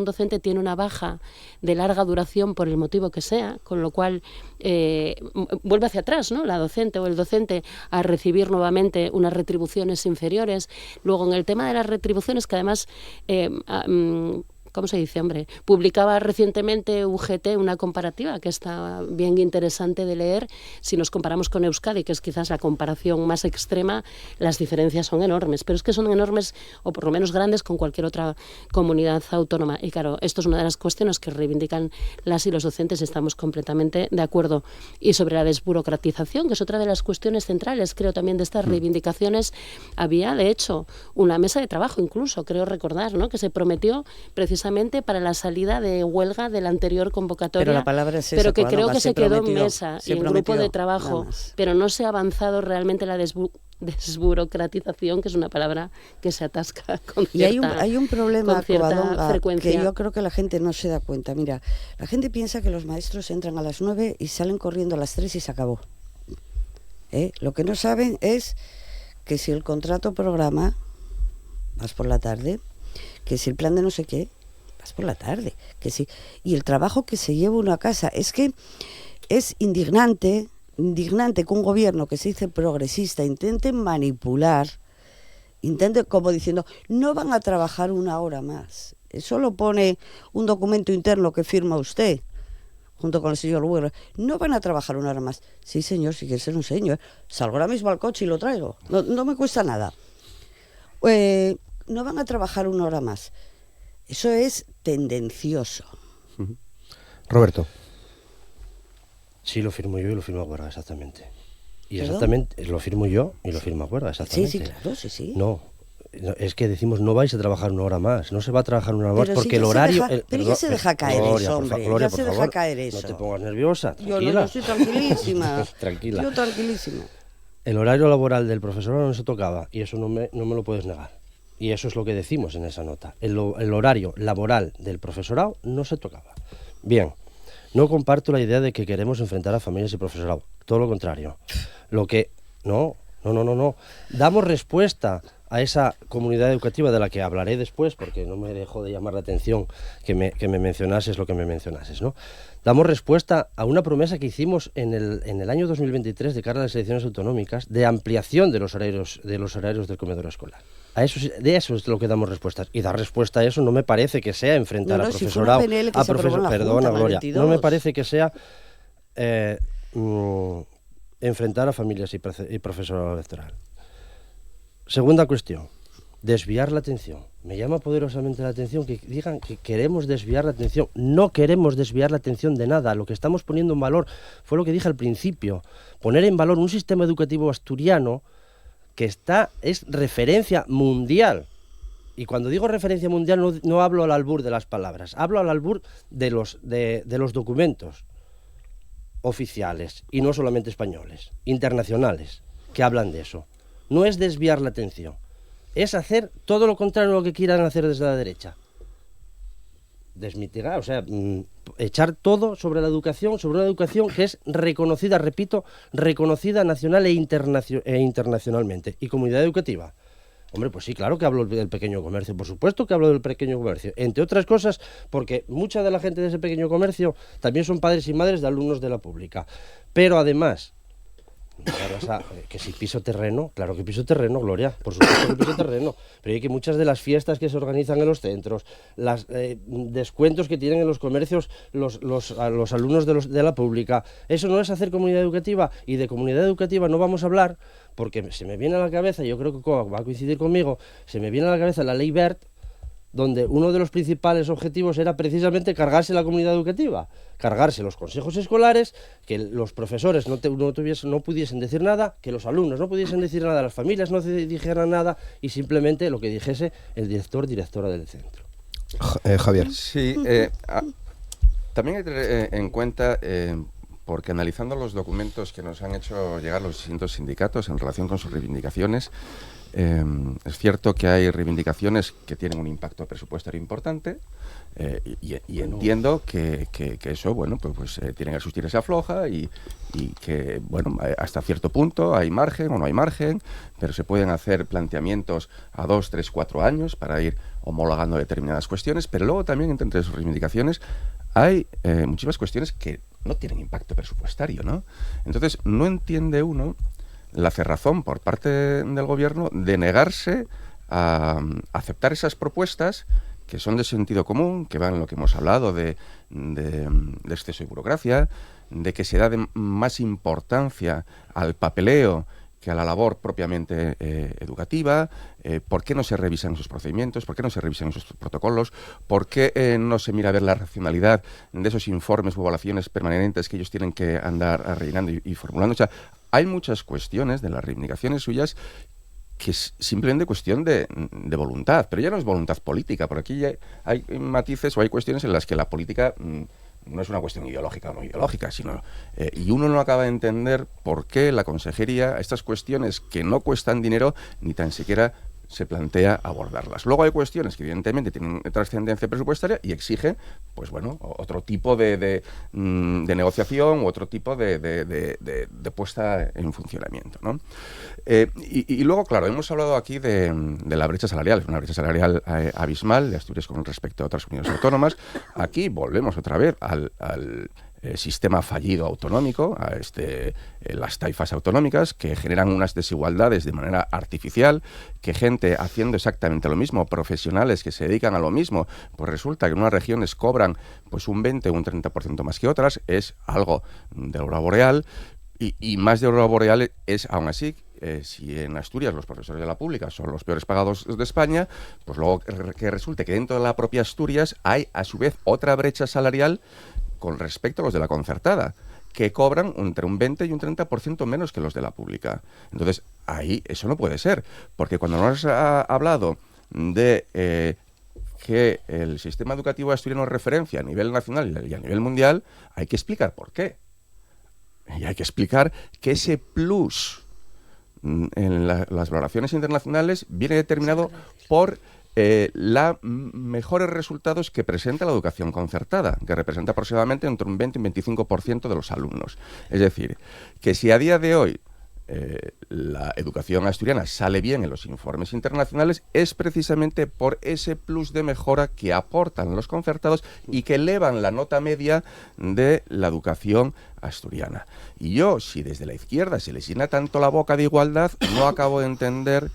docente tiene una baja de larga duración por el motivo que sea, con lo cual vuelve hacia atrás, ¿no? La docente o el docente a recibir nuevamente unas retribuciones inferiores. Luego, en el tema de las retribuciones, que además ¿cómo se dice, hombre? Publicaba recientemente UGT una comparativa que está bien interesante de leer. Si nos comparamos con Euskadi, que es quizás la comparación más extrema, las diferencias son enormes, pero es que son enormes, o por lo menos grandes, con cualquier otra comunidad autónoma. Y claro, esto es una de las cuestiones que reivindican las y los docentes, y estamos completamente de acuerdo. Y sobre la desburocratización, que es otra de las cuestiones centrales, creo, también de estas reivindicaciones, había, de hecho, una mesa de trabajo, incluso, creo recordar, ¿no?, que se prometió precisamente para la salida de huelga de la anterior convocatoria, pero la palabra es esa, pero que creo que se quedó prometió, en mesa y en grupo de trabajo, pero no se ha avanzado realmente la desburocratización, que es una palabra que se atasca con cierta, y hay un problema, Covadonga, frecuencia, que yo creo que la gente no se da cuenta. Mira, la gente piensa que los maestros entran a las 9 y salen corriendo a las 3 y se acabó. Lo que no saben es que si el contrato programa, vas por la tarde, que si el plan de no sé qué, vas por la tarde, que sí, y el trabajo que se lleva uno a casa. Es que es indignante que un gobierno que se dice progresista intente manipular, intente, como diciendo, no van a trabajar una hora más. Eso lo pone un documento interno que firma usted junto con el señor Huerta. No van a trabajar una hora más. Sí, señor, si quiere ser un señor, salgo ahora mismo al coche y lo traigo, no me cuesta nada. No van a trabajar una hora más. Eso es tendencioso. Roberto. Sí, lo firmo yo y lo firma Huerta, exactamente. Y ¿Perdón? exactamente, lo firmo yo y lo firma Huerta, exactamente. Sí, claro, sí. No, es que decimos no vais a trabajar una hora más, no se va a trabajar una hora más Pero porque si el ya se horario... deja- pero ya se deja caer Gloria, eso, por hombre, Gloria, ya por se deja favor, caer eso. No te pongas nerviosa, Yo tranquila. no, yo estoy tranquilísima. Tranquila. Yo tranquilísima. El horario laboral del profesorado no se tocaba y eso no me lo puedes negar. Y eso es lo que decimos en esa nota. El horario laboral del profesorado no se tocaba. Bien, no comparto la idea de que queremos enfrentar a familias y profesorado. Todo lo contrario. Lo que... No. Damos respuesta a esa comunidad educativa de la que hablaré después, porque no me dejó de llamar la atención que me mencionases lo que me mencionases, ¿no? Damos respuesta a una promesa que hicimos en el año 2023 de cara a las elecciones autonómicas de ampliación de los horarios del comedor escolar. De eso es lo que damos respuestas. Y dar respuesta a eso no me parece que sea enfrentar al profesorado. Si fue una PNL que se aprobó en la Perdona, Junta, en la Gloria. 22. No me parece que sea enfrentar a familias y profesorado electoral. Segunda cuestión. Desviar la atención. Me llama poderosamente la atención que digan que queremos desviar la atención. No queremos desviar la atención de nada. Lo que estamos poniendo en valor fue lo que dije al principio. Poner en valor un sistema educativo asturiano que es referencia mundial. Y cuando digo referencia mundial no hablo al albur de las palabras, hablo al albur de los documentos oficiales, y no solamente españoles, internacionales, que hablan de eso. No es desviar la atención, es hacer todo lo contrario a lo que quieran hacer desde la derecha. Desmitigar, o sea, echar todo sobre la educación, sobre una educación que es reconocida, repito, reconocida nacional e internacionalmente. ¿Y comunidad educativa? Hombre, pues sí, claro que hablo del pequeño comercio, por supuesto que hablo del pequeño comercio, entre otras cosas porque mucha de la gente de ese pequeño comercio también son padres y madres de alumnos de la pública. Pero además, que si piso terreno, claro que piso terreno, Gloria, por supuesto que piso terreno, pero hay que muchas de las fiestas que se organizan en los centros, los descuentos que tienen en los comercios a los alumnos de la pública, eso no es hacer comunidad educativa, y de comunidad educativa no vamos a hablar porque se me viene a la cabeza, yo creo que va a coincidir conmigo, se me viene a la cabeza la ley Wert, donde uno de los principales objetivos era precisamente cargarse la comunidad educativa, cargarse los consejos escolares, que los profesores no pudiesen decir nada, que los alumnos no pudiesen decir nada, las familias no dijeran nada, y simplemente lo que dijese el directora del centro. Javier. Sí, también hay que tener en cuenta, porque analizando los documentos que nos han hecho llegar los distintos sindicatos en relación con sus reivindicaciones, es cierto que hay reivindicaciones que tienen un impacto presupuestario importante, y entiendo que eso, bueno, pues tienen que asistir esa afloja y que, bueno, hasta cierto punto hay margen o no hay margen, pero se pueden hacer planteamientos a 2, 3, 4 años para ir homologando determinadas cuestiones, pero luego también entre sus reivindicaciones hay muchísimas cuestiones que no tienen impacto presupuestario, ¿no? Entonces, no entiende uno la cerrazón por parte del gobierno de negarse a aceptar esas propuestas que son de sentido común, que van en lo que hemos hablado de exceso de burocracia, de que se da más importancia al papeleo que a la labor propiamente educativa. ¿Por qué no se revisan esos procedimientos? ¿Por qué no se revisan esos protocolos? ¿Por qué no se mira a ver la racionalidad de esos informes o evaluaciones permanentes que ellos tienen que andar rellenando y formulando? O sea, hay muchas cuestiones de las reivindicaciones suyas que es simplemente cuestión de voluntad, pero ya no es voluntad política, por aquí hay matices o hay cuestiones en las que la política no es una cuestión ideológica o no ideológica, sino y uno no acaba de entender por qué la consejería, estas cuestiones que no cuestan dinero, ni tan siquiera se plantea abordarlas. Luego hay cuestiones que evidentemente tienen trascendencia presupuestaria y exigen, pues bueno, otro tipo de negociación u otro tipo de puesta en funcionamiento, ¿no? Y luego, claro, hemos hablado aquí de la brecha salarial, es una brecha salarial abismal de Asturias con respecto a otras comunidades autónomas. Aquí volvemos otra vez al sistema fallido autonómico, a las taifas autonómicas que generan unas desigualdades de manera artificial, que gente haciendo exactamente lo mismo, profesionales que se dedican a lo mismo, pues resulta que en unas regiones cobran pues un 20 o un 30% más que otras, es algo de aurora boreal, y más de aurora boreal es aún así. Si en Asturias los profesores de la pública son los peores pagados de España, pues luego que resulte que dentro de la propia Asturias hay a su vez otra brecha salarial con respecto a los de la concertada, que cobran entre un 20 y un 30% menos que los de la pública. Entonces, ahí eso no puede ser, porque cuando nos ha hablado de que el sistema educativo asturiano es referencia a nivel nacional y a nivel mundial, hay que explicar por qué. Y hay que explicar que ese plus en las valoraciones internacionales viene determinado por los mejores resultados que presenta la educación concertada, que representa aproximadamente entre un 20 y un 25% de los alumnos. Es decir, que si a día de hoy la educación asturiana sale bien en los informes internacionales, es precisamente por ese plus de mejora que aportan los concertados y que elevan la nota media de la educación asturiana. Y yo, si desde la izquierda se les llena tanto la boca de igualdad, no acabo de entender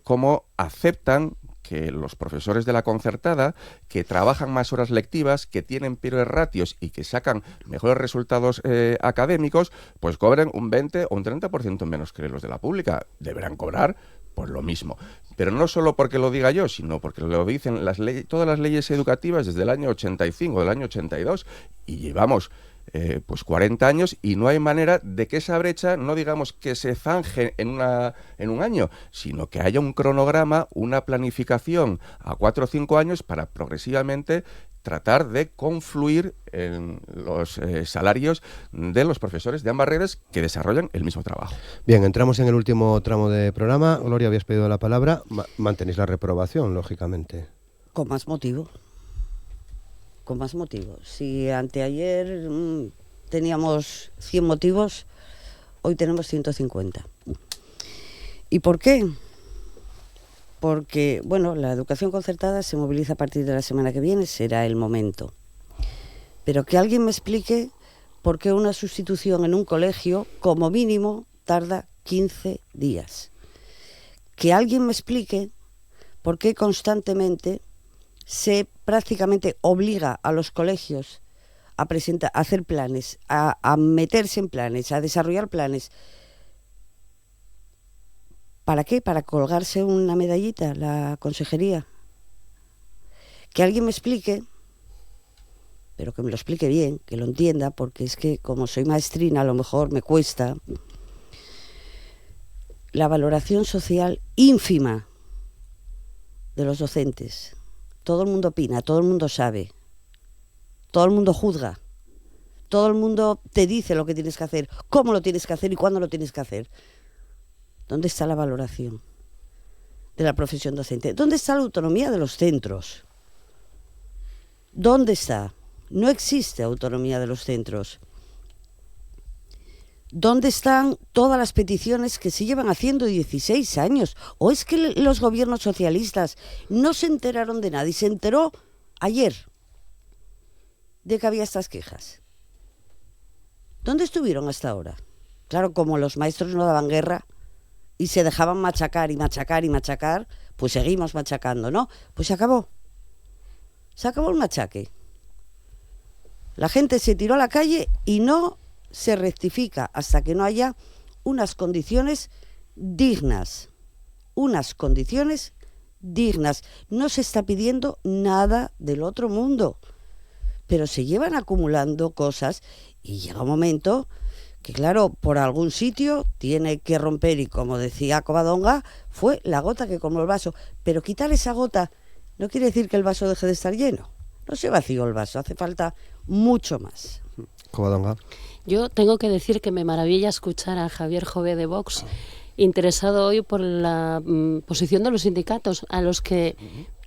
cómo aceptan que los profesores de la concertada, que trabajan más horas lectivas, que tienen peores ratios y que sacan mejores resultados académicos, pues cobren un 20 o un 30% menos que los de la pública. Deberán cobrar pues lo mismo. Pero no solo porque lo diga yo, sino porque lo dicen todas las leyes educativas desde el año 85, del año 82, y llevamos pues 40 años y no hay manera de que esa brecha no digamos que se zanje en un año, sino que haya un cronograma, una planificación a 4 o 5 años para progresivamente tratar de confluir en los salarios de los profesores de ambas redes que desarrollan el mismo trabajo. Bien, entramos en el último tramo de programa. Gloria, habías pedido la palabra. Mantenéis la reprobación, lógicamente. Con más motivo. Con más motivos. Si anteayer teníamos 100 motivos, hoy tenemos 150. ¿Y por qué? Porque, bueno, la educación concertada se moviliza a partir de la semana que viene, será el momento. Pero que alguien me explique por qué una sustitución en un colegio, como mínimo, tarda 15 días. Que alguien me explique por qué constantemente se prácticamente obliga a los colegios a hacer planes, a meterse en planes, a desarrollar planes. ¿Para qué? ¿Para colgarse una medallita la consejería? Que alguien me explique, pero que me lo explique bien, que lo entienda, porque es que como soy maestrina a lo mejor me cuesta. La valoración social ínfima de los docentes. Todo el mundo opina, todo el mundo sabe, todo el mundo juzga, todo el mundo te dice lo que tienes que hacer, cómo lo tienes que hacer y cuándo lo tienes que hacer. ¿Dónde está la valoración de la profesión docente? ¿Dónde está la autonomía de los centros? ¿Dónde está? No existe autonomía de los centros. ¿Dónde están todas las peticiones que se llevan haciendo 16 años? ¿O es que los gobiernos socialistas no se enteraron de nada y se enteró ayer de que había estas quejas? ¿Dónde estuvieron hasta ahora? Claro, como los maestros no daban guerra y se dejaban machacar y machacar y machacar, pues seguimos machacando, ¿no? Pues se acabó. Se acabó el machaque. La gente se tiró a la calle y no se rectifica hasta que no haya unas condiciones dignas. Unas condiciones dignas. No se está pidiendo nada del otro mundo, pero se llevan acumulando cosas y llega un momento que, claro, por algún sitio tiene que romper y, como decía Covadonga, fue la gota que colmó el vaso. Pero quitar esa gota no quiere decir que el vaso deje de estar lleno. No se vació el vaso, hace falta mucho más. Covadonga. Yo tengo que decir que me maravilla escuchar a Javier Jové de Vox, interesado hoy por la posición de los sindicatos, a los que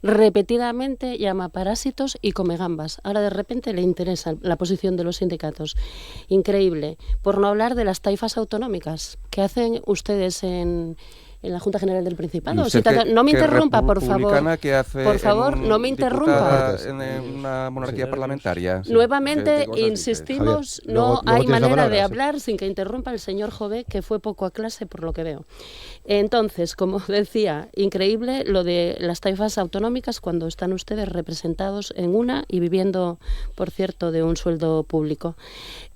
repetidamente llama parásitos y come gambas. Ahora de repente le interesa la posición de los sindicatos. Increíble. Por no hablar de las taifas autonómicas que hacen ustedes en la Junta General del Principado. No me interrumpa, por favor. Por favor, no me interrumpa. En una monarquía parlamentaria. Nuevamente insistimos, Javier, no hay manera de hablar sin que interrumpa el señor Jové, que fue poco a clase por lo que veo. Entonces, como decía, increíble lo de las taifas autonómicas cuando están ustedes representados en una y viviendo, por cierto, de un sueldo público.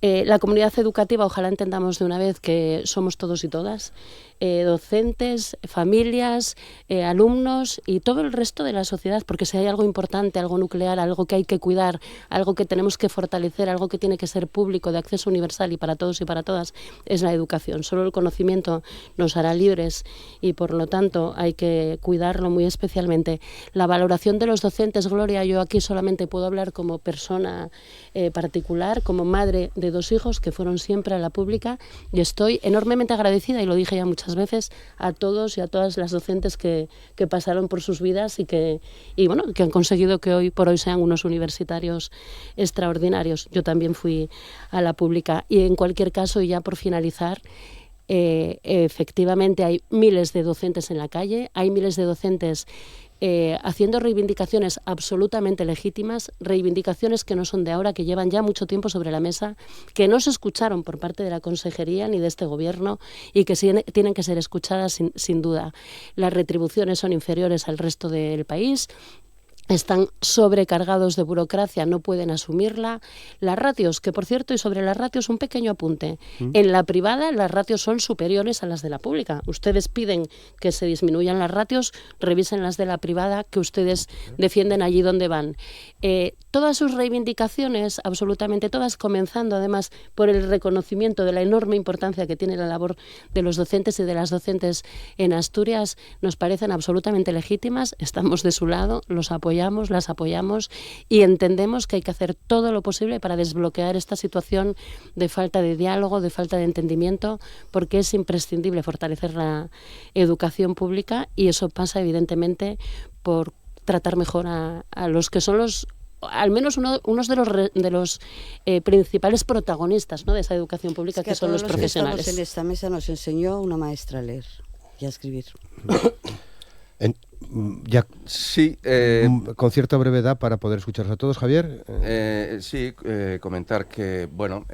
La comunidad educativa, ojalá entendamos de una vez que somos todos y todas, docentes, padres, familias, alumnos y todo el resto de la sociedad, porque si hay algo importante, algo nuclear, algo que hay que cuidar, algo que tenemos que fortalecer, algo que tiene que ser público, de acceso universal y para todos y para todas, es la educación. Solo el conocimiento nos hará libres y por lo tanto hay que cuidarlo muy especialmente. La valoración de los docentes, Gloria, yo aquí solamente puedo hablar como persona particular, como madre de 2 hijos que fueron siempre a la pública, y estoy enormemente agradecida, y lo dije ya muchas veces, a todos y a todas las docentes que pasaron por sus vidas y bueno, que han conseguido que hoy por hoy sean unos universitarios extraordinarios. Yo también fui a la pública. Y en cualquier caso, y ya por finalizar, efectivamente hay miles de docentes en la calle, hay miles de docentes haciendo reivindicaciones absolutamente legítimas, reivindicaciones que no son de ahora, que llevan ya mucho tiempo sobre la mesa, que no se escucharon por parte de la Consejería ni de este Gobierno y que tienen que ser escuchadas sin duda. Las retribuciones son inferiores al resto del país. Están sobrecargados de burocracia, no pueden asumirla. Las ratios, que por cierto, y sobre las ratios un pequeño apunte. En la privada las ratios son superiores a las de la pública. Ustedes piden que se disminuyan las ratios, revisen las de la privada que ustedes defienden allí donde van. Todas sus reivindicaciones, absolutamente todas, comenzando además por el reconocimiento de la enorme importancia que tiene la labor de los docentes y de las docentes en Asturias, nos parecen absolutamente legítimas. Estamos de su lado, los apoyamos, las apoyamos y entendemos que hay que hacer todo lo posible para desbloquear esta situación de falta de diálogo, de falta de entendimiento, porque es imprescindible fortalecer la educación pública y eso pasa evidentemente por tratar mejor a los que son al menos unos de los principales protagonistas, ¿no?, de esa educación pública, que son los profesionales. Que estamos en esta mesa nos enseñó una maestra a leer y a escribir. Ya, sí, con cierta brevedad para poder escucharlos a todos, Javier. Comentar que, bueno,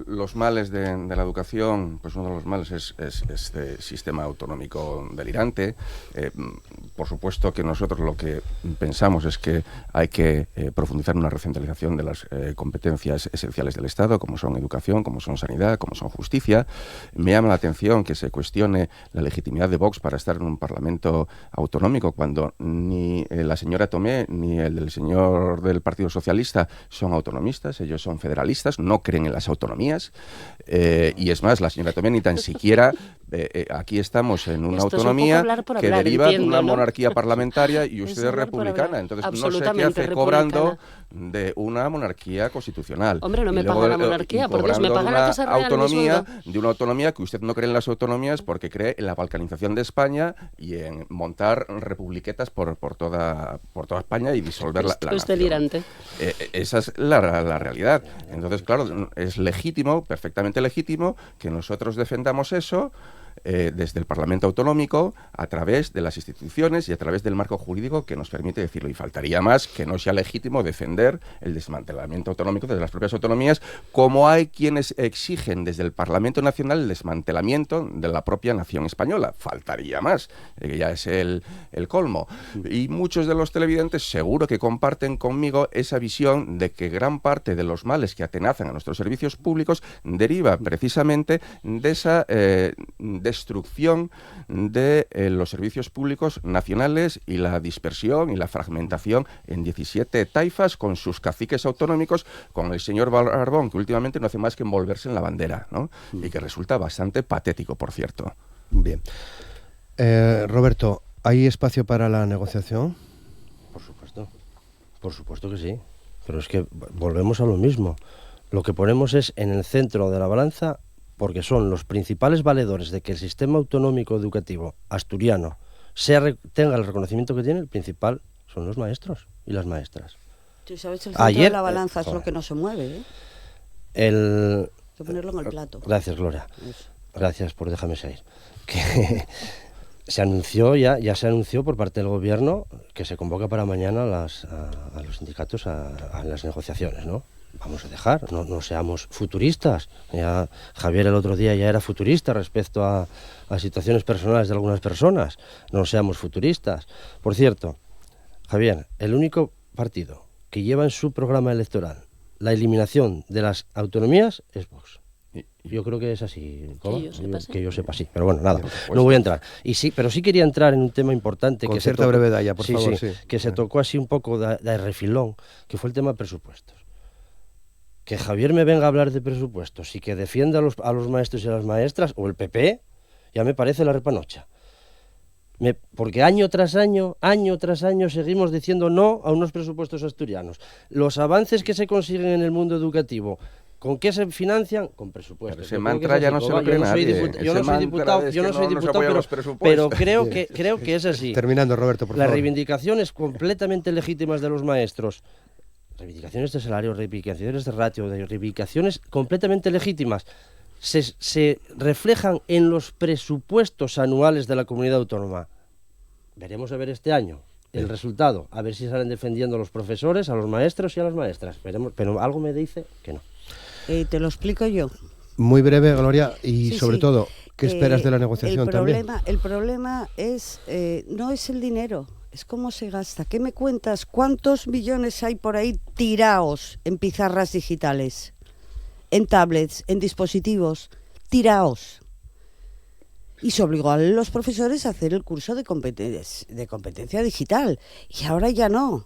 los males de la educación, pues uno de los males es este sistema autonómico delirante. Por supuesto que nosotros lo que pensamos es que hay que profundizar en una recentralización de las competencias esenciales del Estado, como son educación, como son sanidad, como son justicia. Me llama la atención que se cuestione la legitimidad de Vox para estar en un Parlamento autonómico, cuando ni la señora Tomé ni el señor del Partido Socialista son autonomistas, ellos son federalistas, no creen en las autonomías, y es más, la señora Tomé ni tan siquiera, aquí estamos en una autonomía que deriva de una monarquía parlamentaria y usted es republicana, entonces no sé qué hace cobrando de una monarquía constitucional. Hombre, no me paga la monarquía, por Dios, me paga la Casa Real autonomía, de una autonomía que usted no cree en las autonomías porque cree en la balcanización de España y en montar republiquetas por toda España y disolver la nación. Es delirante. Esa es la realidad. Entonces, claro, es legítimo, perfectamente legítimo, que nosotros defendamos eso desde el Parlamento Autonómico, a través de las instituciones y a través del marco jurídico que nos permite decirlo. Y faltaría más que no sea legítimo defender el desmantelamiento autonómico de las propias autonomías, como hay quienes exigen desde el Parlamento Nacional el desmantelamiento de la propia nación española. Faltaría más, que ya es el colmo. Y muchos de los televidentes seguro que comparten conmigo esa visión de que gran parte de los males que atenazan a nuestros servicios públicos deriva precisamente de esa destrucción de los servicios públicos nacionales y la dispersión y la fragmentación en 17 taifas con sus caciques autonómicos, con el señor Barbón, que últimamente no hace más que envolverse en la bandera, ¿no? Y que resulta bastante patético, por cierto. Bien. Roberto, ¿hay espacio para la negociación? Por supuesto que sí, pero es que volvemos a lo mismo. Lo que ponemos es en el centro de la balanza, porque son los principales valedores de que el sistema autonómico educativo asturiano tenga el reconocimiento que tiene, el principal son los maestros y las maestras. Tú sabes, el centro de la balanza es lo que no se mueve, Hay que ponerlo en el plato. Gracias, Gloria. Gracias por dejarme seguir. Que se anunció ya se anunció por parte del Gobierno que se convoca para mañana a los sindicatos a las negociaciones, ¿no? Vamos a dejar, no seamos futuristas. Ya Javier el otro día ya era futurista respecto a situaciones personales de algunas personas. No seamos futuristas. Por cierto, Javier, el único partido que lleva en su programa electoral la eliminación de las autonomías es Vox. Yo creo que es así, Que yo sepa, sí. Pero bueno, nada, no voy a entrar. Pero sí quería entrar en un tema importante con que cierta brevedad ya, por favor. Sí. Que se tocó así un poco de refilón, que fue el tema de presupuestos. Que Javier me venga a hablar de presupuestos y que defienda a los maestros y a las maestras, o el PP, ya me parece la repanocha. Porque año tras año seguimos diciendo no a unos presupuestos asturianos. Los avances que se consiguen en el mundo educativo, ¿con qué se financian? Con presupuestos. Pero ese mantra ya no se lo cree nadie. Yo no soy diputado, pero creo que es así. Terminando, Roberto, por favor. Las reivindicaciones completamente legítimas de los maestros, reivindicaciones de salario, reivindicaciones de ratio, reivindicaciones completamente legítimas, se reflejan en los presupuestos anuales de la comunidad autónoma. Veremos a ver este año el resultado, a ver si salen defendiendo a los profesores, a los maestros y a las maestras. Veremos, pero algo me dice que no. Te lo explico yo. Muy breve, Gloria, y Sí, sobre todo, ¿qué esperas de la negociación también? El problema es no es el dinero, es cómo se gasta. ¿Qué me cuentas? ¿Cuántos millones hay por ahí tiraos en pizarras digitales, en tablets, en dispositivos? Tiraos. Y se obligó a los profesores a hacer el curso de competencia digital. Y ahora ya no.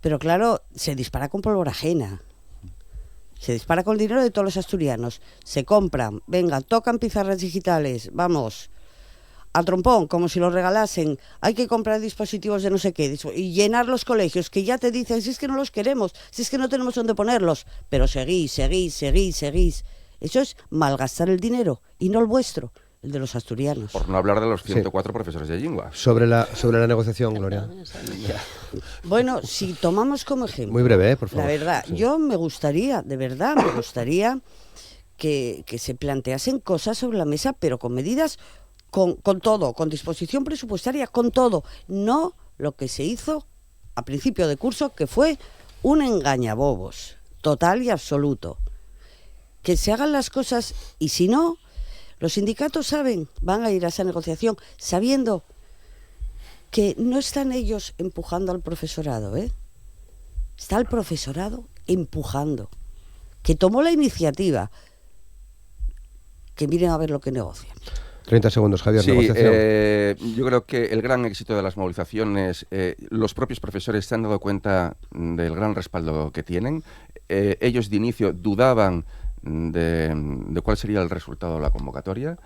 Pero claro, se dispara con pólvora ajena. Se dispara con el dinero de todos los asturianos. Se compran, venga, tocan pizarras digitales, vamos, a trompón, como si los regalasen. Hay que comprar dispositivos de no sé qué, y llenar los colegios, que ya te dicen, si es que no los queremos, si es que no tenemos dónde ponerlos. Pero seguís. Eso es malgastar el dinero, y no el vuestro, el de los asturianos. Por no hablar de los 104 profesores de lengua. Sobre la negociación, Gloria. Bueno, si tomamos como ejemplo... Muy breve, por favor. La verdad, yo me gustaría, de verdad, que se planteasen cosas sobre la mesa, pero con medidas, con todo, con disposición presupuestaria, con todo. No lo que se hizo a principio de curso, que fue un engañabobos, total y absoluto. Que se hagan las cosas, y si no, los sindicatos van a ir a esa negociación sabiendo que no están ellos empujando al profesorado, está el profesorado empujando, que tomó la iniciativa, que miren a ver lo que negocian. 30 segundos, Javier, negociación. Yo creo que el gran éxito de las movilizaciones, los propios profesores se han dado cuenta del gran respaldo que tienen. Ellos de inicio dudaban de cuál sería el resultado de la convocatoria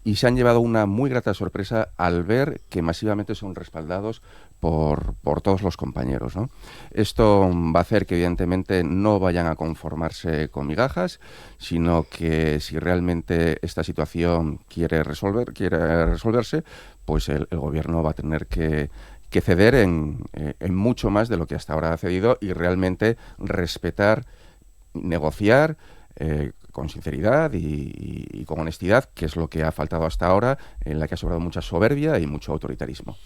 y se han llevado una muy grata sorpresa al ver que masivamente son respaldados por todos los compañeros, ¿no? Esto va a hacer que evidentemente no vayan a conformarse con migajas, sino que si realmente esta situación quiere resolverse, pues el gobierno va a tener que ceder en mucho más de lo que hasta ahora ha cedido y realmente respetar, negociar con sinceridad y con honestidad, que es lo que ha faltado hasta ahora, en la que ha sobrado mucha soberbia y mucho autoritarismo.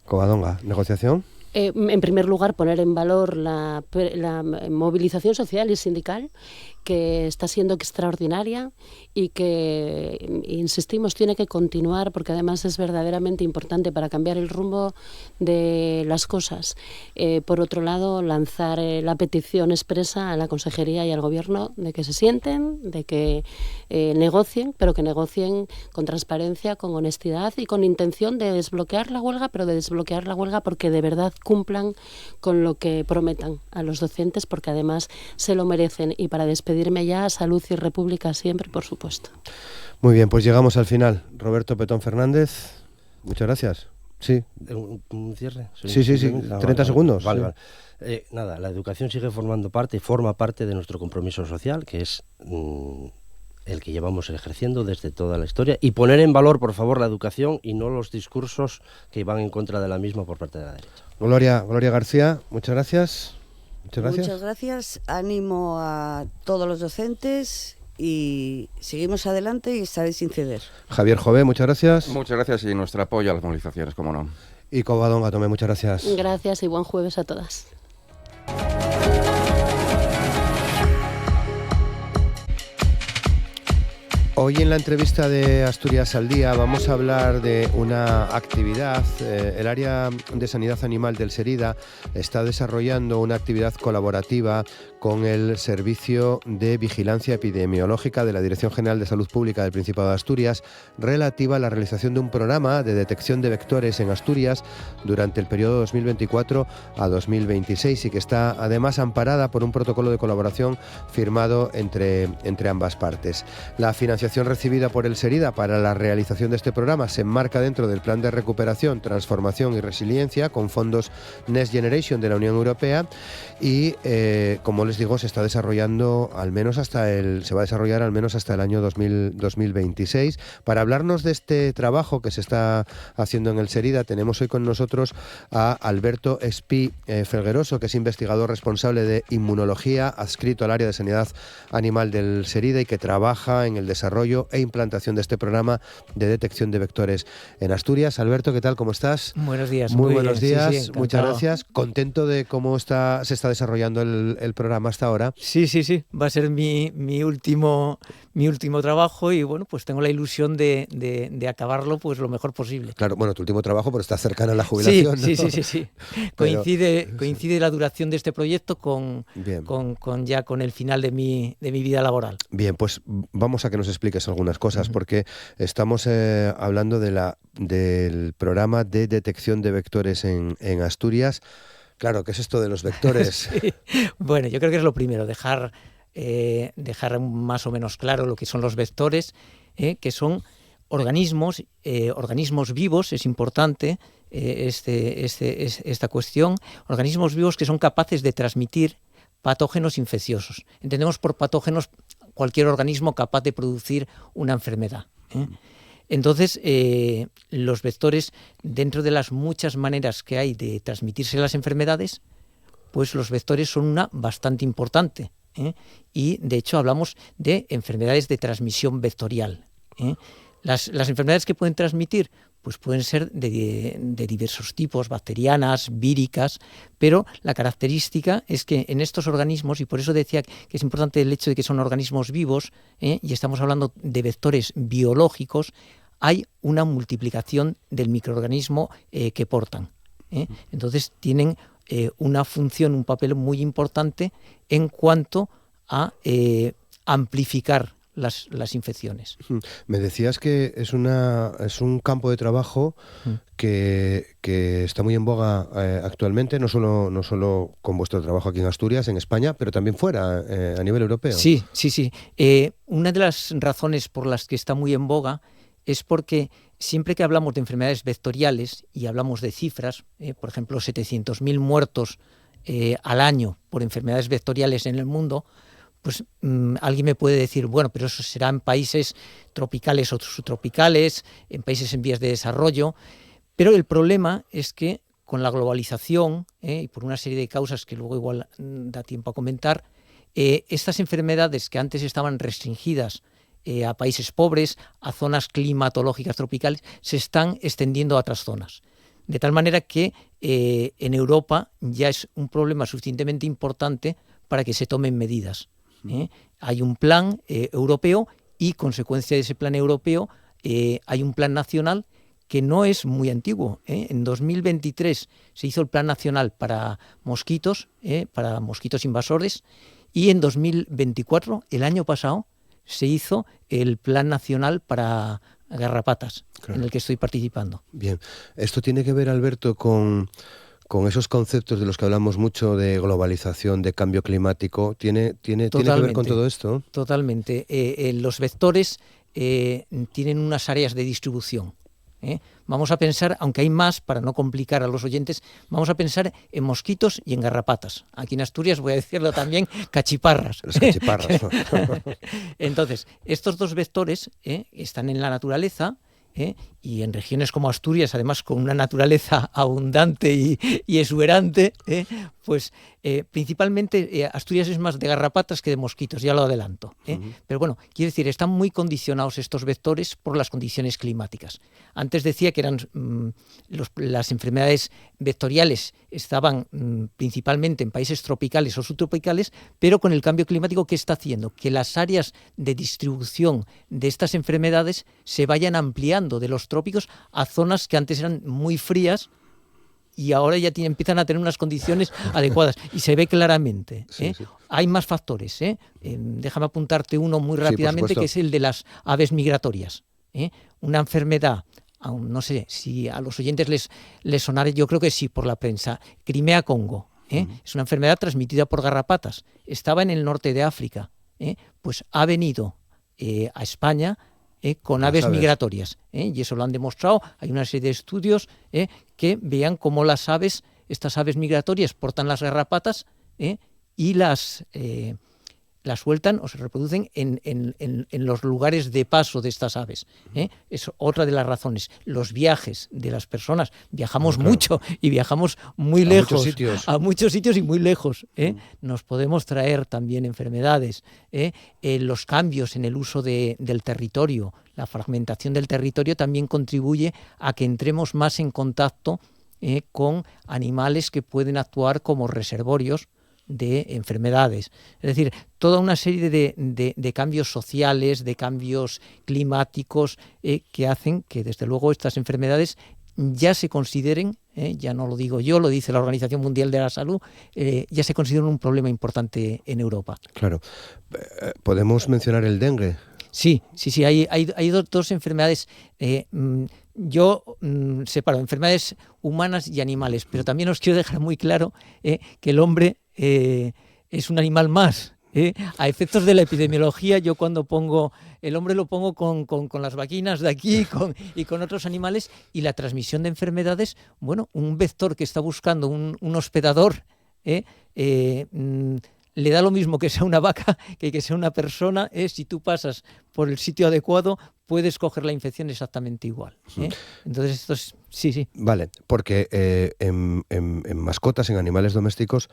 Covadonga, ¿negociación? En primer lugar, poner en valor la movilización social y sindical, que está siendo extraordinaria y que, insistimos, tiene que continuar porque además es verdaderamente importante para cambiar el rumbo de las cosas. Por otro lado, lanzar la petición expresa a la Consejería y al Gobierno de que se sienten, de que negocien, pero que negocien con transparencia, con honestidad y con intención de desbloquear la huelga, pero de desbloquear la huelga porque de verdad cumplan con lo que prometan a los docentes, porque además se lo merecen. Y para despedirme ya, salud y república siempre, por supuesto. Muy bien, pues llegamos al final. Roberto Petón Fernández, muchas gracias. Sí. ¿Un cierre? Sí. 30 segundos. Vale. Nada, la educación forma parte de nuestro compromiso social, que es el que llevamos ejerciendo desde toda la historia, y poner en valor, por favor, la educación y no los discursos que van en contra de la misma por parte de la derecha. Gloria García, muchas gracias. Muchas gracias, ánimo a todos los docentes y seguimos adelante y estaré sin ceder. Javier Jové, muchas gracias. Muchas gracias y nuestro apoyo a las movilizaciones, cómo no. Y Covadonga Tomé, muchas gracias. Gracias y buen jueves a todas. Hoy en la entrevista de Asturias al Día vamos a hablar de una actividad. El área de sanidad animal del SERIDA está desarrollando una actividad colaborativa con el Servicio de Vigilancia Epidemiológica de la Dirección General de Salud Pública del Principado de Asturias, relativa a la realización de un programa de detección de vectores en Asturias durante el periodo 2024 a 2026 y que está además amparada por un protocolo de colaboración firmado entre ambas partes. La financiación recibida por el SERIDA para la realización de este programa se enmarca dentro del Plan de Recuperación, Transformación y Resiliencia con fondos Next Generation de la Unión Europea y, como les digo, se va a desarrollar al menos hasta el año 2026. Para hablarnos de este trabajo que se está haciendo en el SERIDA, tenemos hoy con nosotros a Alberto Espí Felgueroso, que es investigador responsable de inmunología, adscrito al área de sanidad animal del SERIDA y que trabaja en el desarrollo e implantación de este programa de detección de vectores en Asturias. Alberto, ¿qué tal? ¿Cómo estás? Buenos días. Muy buenos días. Sí, muchas gracias. Contento de cómo se está desarrollando el programa hasta ahora. Sí. Va a ser mi último trabajo y bueno, pues tengo la ilusión de acabarlo pues lo mejor posible. Claro, bueno, tu último trabajo, pero está cercana a la jubilación. Sí. Coincide la duración de este proyecto con el final de mi vida laboral. Bien, pues vamos a que nos expliques algunas cosas, porque estamos hablando del programa de detección de vectores en Asturias. Claro, ¿qué es esto de los vectores? Sí. Bueno, yo creo que es lo primero, dejar más o menos claro lo que son los vectores, que son organismos vivos, es importante esta cuestión, organismos vivos que son capaces de transmitir patógenos infecciosos. Entendemos por patógenos cualquier organismo capaz de producir una enfermedad. Entonces, los vectores, dentro de las muchas maneras que hay de transmitirse las enfermedades, pues los vectores son una bastante importante. Y, de hecho, hablamos de enfermedades de transmisión vectorial. Las enfermedades que pueden transmitir pues pueden ser de diversos tipos, bacterianas, víricas, pero la característica es que en estos organismos, y por eso decía que es importante el hecho de que son organismos vivos, y estamos hablando de vectores biológicos, hay una multiplicación del microorganismo que portan. Entonces tienen una función, un papel muy importante en cuanto a amplificar las infecciones. Me decías que es un campo de trabajo que está muy en boga actualmente, no solo con vuestro trabajo aquí en Asturias, en España, pero también fuera, a nivel europeo. Sí. Una de las razones por las que está muy en boga es porque siempre que hablamos de enfermedades vectoriales y hablamos de cifras, por ejemplo, 700.000 muertos al año por enfermedades vectoriales en el mundo, pues alguien me puede decir, bueno, pero eso será en países tropicales o subtropicales, en países en vías de desarrollo, pero el problema es que con la globalización, y por una serie de causas que luego igual da tiempo a comentar, estas enfermedades que antes estaban restringidas a países pobres, a zonas climatológicas tropicales, se están extendiendo a otras zonas. De tal manera que en Europa ya es un problema suficientemente importante para que se tomen medidas. Hay un plan europeo y, consecuencia de ese plan europeo, hay un plan nacional que no es muy antiguo. En 2023 se hizo el plan nacional para mosquitos invasores, y en 2024, el año pasado, se hizo el plan nacional para garrapatas, claro, en el que estoy participando. Bien, esto tiene que ver, Alberto, con esos conceptos de los que hablamos mucho de globalización, de cambio climático. ¿Tiene que ver con todo esto? Totalmente. Los vectores tienen unas áreas de distribución. Vamos a pensar, aunque hay más, para no complicar a los oyentes, vamos a pensar en mosquitos y en garrapatas. Aquí en Asturias voy a decirlo también, cachiparras. Los cachiparras. Entonces, estos dos vectores están en la naturaleza, y en regiones como Asturias, además con una naturaleza abundante y exuberante, pues principalmente Asturias es más de garrapatas que de mosquitos, ya lo adelanto. Pero bueno, quiero decir, están muy condicionados estos vectores por las condiciones climáticas. Antes decía que eran las enfermedades vectoriales estaban principalmente en países tropicales o subtropicales, pero con el cambio climático, ¿qué está haciendo? Que las áreas de distribución de estas enfermedades se vayan ampliando de los trópicos a zonas que antes eran muy frías y ahora ya empiezan a tener unas condiciones adecuadas y se ve claramente. Sí. Hay más factores. Déjame apuntarte uno muy rápidamente, que es el de las aves migratorias. Una enfermedad, aún no sé si a los oyentes les sonará, yo creo que sí, por la prensa, Crimea-Congo. Es una enfermedad transmitida por garrapatas. Estaba en el norte de África. Pues ha venido a España con aves migratorias, y eso lo han demostrado. Hay una serie de estudios que vean cómo estas aves migratorias portan las garrapatas y las sueltan o se reproducen en los lugares de paso de estas aves. Es otra de las razones. Los viajes de las personas, viajamos mucho y viajamos muy lejos, a muchos sitios y muy lejos. Nos podemos traer también enfermedades. Los cambios en el uso del territorio, la fragmentación del territorio también contribuye a que entremos más en contacto con animales que pueden actuar como reservorios de enfermedades. Es decir, toda una serie de cambios sociales, de cambios climáticos que hacen que desde luego estas enfermedades ya se consideren, ya no lo digo yo, lo dice la Organización Mundial de la Salud, ya se consideran un problema importante en Europa. Claro. ¿Podemos mencionar el dengue? Sí, hay dos enfermedades. Yo separo enfermedades humanas y animales, pero también os quiero dejar muy claro que el hombre es un animal más. A efectos de la epidemiología, yo cuando pongo el hombre lo pongo con las vaquinas de aquí y con otros animales, y la transmisión de enfermedades, bueno, un vector que está buscando un hospedador, le da lo mismo que sea una vaca que sea una persona. Si tú pasas por el sitio adecuado, puedes coger la infección exactamente igual. Entonces, esto es... Sí. Vale, porque en mascotas, en animales domésticos,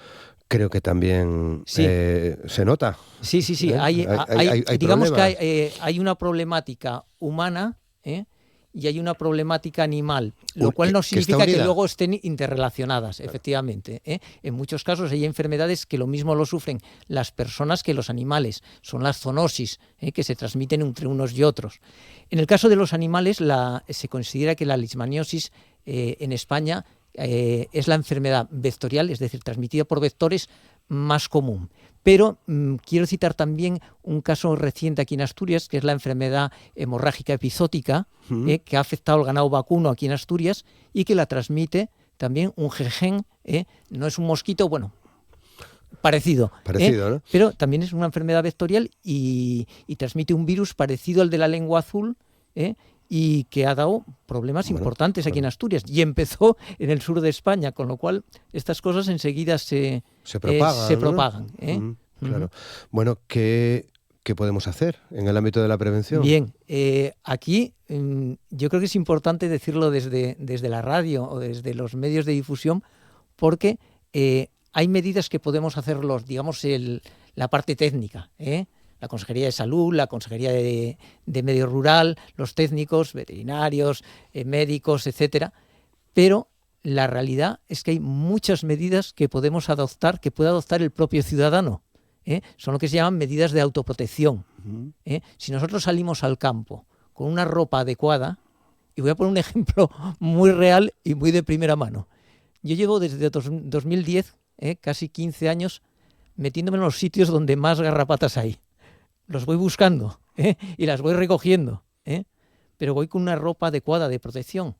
creo que también se nota. Sí. Digamos que hay una problemática humana, y hay una problemática animal, lo cual no significa que luego estén interrelacionadas, efectivamente. En muchos casos hay enfermedades que lo mismo lo sufren las personas que los animales. Son las zoonosis, que se transmiten entre unos y otros. En el caso de los animales, se considera que la leishmaniosis en España es la enfermedad vectorial, es decir, transmitida por vectores, más común. Pero quiero citar también un caso reciente aquí en Asturias, que es la enfermedad hemorrágica epizótica, que ha afectado al ganado vacuno aquí en Asturias y que la transmite también un jejen, no es un mosquito, bueno, parecido, ¿no? Pero también es una enfermedad vectorial y transmite un virus parecido al de la lengua azul, y que ha dado problemas importantes aquí en Asturias. Y empezó en el sur de España, con lo cual estas cosas enseguida se propagan. Claro. Bueno, ¿qué podemos hacer en el ámbito de la prevención? Bien, aquí yo creo que es importante decirlo desde la radio o desde los medios de difusión, porque hay medidas que podemos hacer digamos, la parte técnica, la Consejería de Salud, la Consejería de Medio Rural, los técnicos, veterinarios, médicos, etcétera. Pero la realidad es que hay muchas medidas que podemos adoptar, que puede adoptar el propio ciudadano. Son lo que se llaman medidas de autoprotección. Si nosotros salimos al campo con una ropa adecuada, y voy a poner un ejemplo muy real y muy de primera mano. Yo llevo desde 2010, casi 15 años, metiéndome en los sitios donde más garrapatas hay. Los voy buscando y las voy recogiendo, pero voy con una ropa adecuada de protección.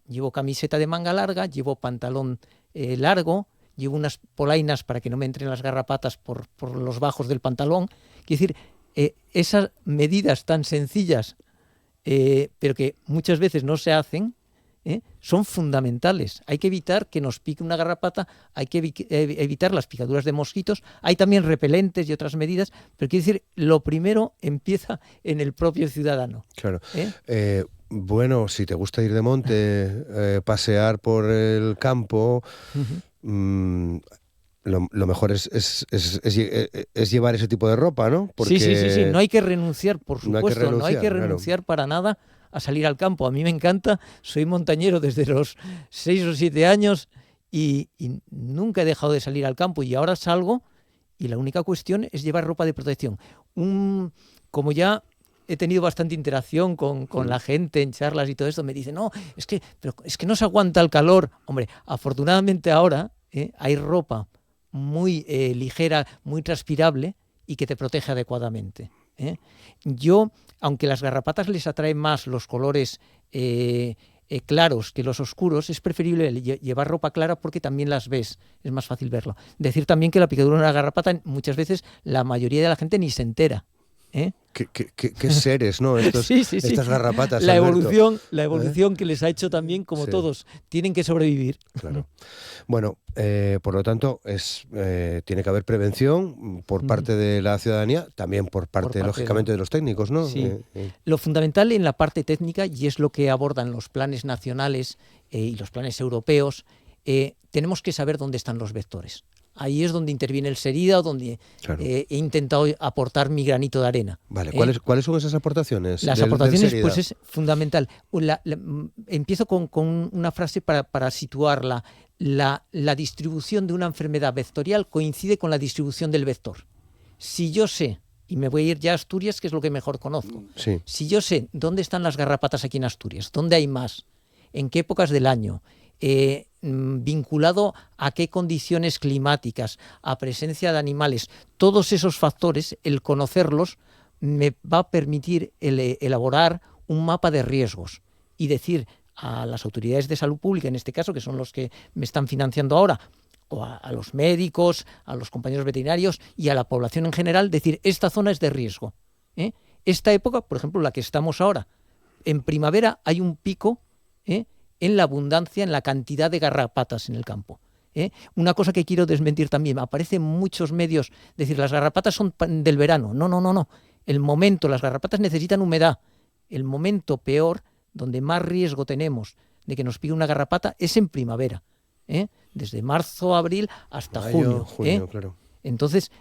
Llevo camiseta de manga larga, llevo pantalón largo, llevo unas polainas para que no me entren las garrapatas por los bajos del pantalón. Quiero decir, esas medidas tan sencillas, pero que muchas veces no se hacen, son fundamentales. Hay que evitar que nos pique una garrapata, hay que evitar las picaduras de mosquitos, hay también repelentes y otras medidas, pero quiero decir, lo primero empieza en el propio ciudadano. Claro. Bueno, si te gusta ir de monte, pasear por el campo, lo mejor es llevar ese tipo de ropa, ¿no? Porque sí. No hay que renunciar, por supuesto. No hay que renunciar claro. para nada a salir al campo. A mí me encanta. Soy montañero desde los 6 o 7 años y nunca he dejado de salir al campo. Y ahora salgo y la única cuestión es llevar ropa de protección. Como ya he tenido bastante interacción con la gente en charlas y todo esto, me dicen, no, es que no se aguanta el calor. Hombre, afortunadamente ahora hay ropa muy ligera, muy transpirable y que te protege adecuadamente. Yo, aunque las garrapatas les atraen más los colores claros que los oscuros, es preferible llevar ropa clara porque también las ves, es más fácil verlo. Decir también que la picadura de una garrapata muchas veces la mayoría de la gente ni se entera. ¿Qué seres, ¿no? Estas garrapatas. La evolución que les ha hecho también, como todos, tienen que sobrevivir. Claro. Bueno, por lo tanto, tiene que haber prevención por parte de la ciudadanía, también por parte lógicamente, de los técnicos, ¿no? Sí. Lo fundamental en la parte técnica, y es lo que abordan los planes nacionales y los planes europeos, tenemos que saber dónde están los vectores. Ahí es donde interviene el SERIDA, donde he intentado aportar mi granito de arena. Vale, ¿cuáles son esas aportaciones? Las aportaciones, pues es fundamental. Empiezo con una frase para situarla. La distribución de una enfermedad vectorial coincide con la distribución del vector. Si yo sé, y me voy a ir ya a Asturias, que es lo que mejor conozco, si yo sé dónde están las garrapatas aquí en Asturias, dónde hay más, en qué épocas del año, vinculado a qué condiciones climáticas, a presencia de animales, todos esos factores, el conocerlos me va a permitir elaborar un mapa de riesgos y decir a las autoridades de salud pública, en este caso, que son los que me están financiando ahora, o a los médicos, a los compañeros veterinarios y a la población en general, decir, esta zona es de riesgo. Esta época, por ejemplo, la que estamos ahora, en primavera hay un pico en la abundancia, en la cantidad de garrapatas en el campo. Una cosa que quiero desmentir también, aparecen muchos medios, decir, las garrapatas son del verano. No. El momento, las garrapatas necesitan humedad. El momento peor, donde más riesgo tenemos de que nos pique una garrapata, es en primavera. Desde marzo, abril hasta junio. Claro. Entonces,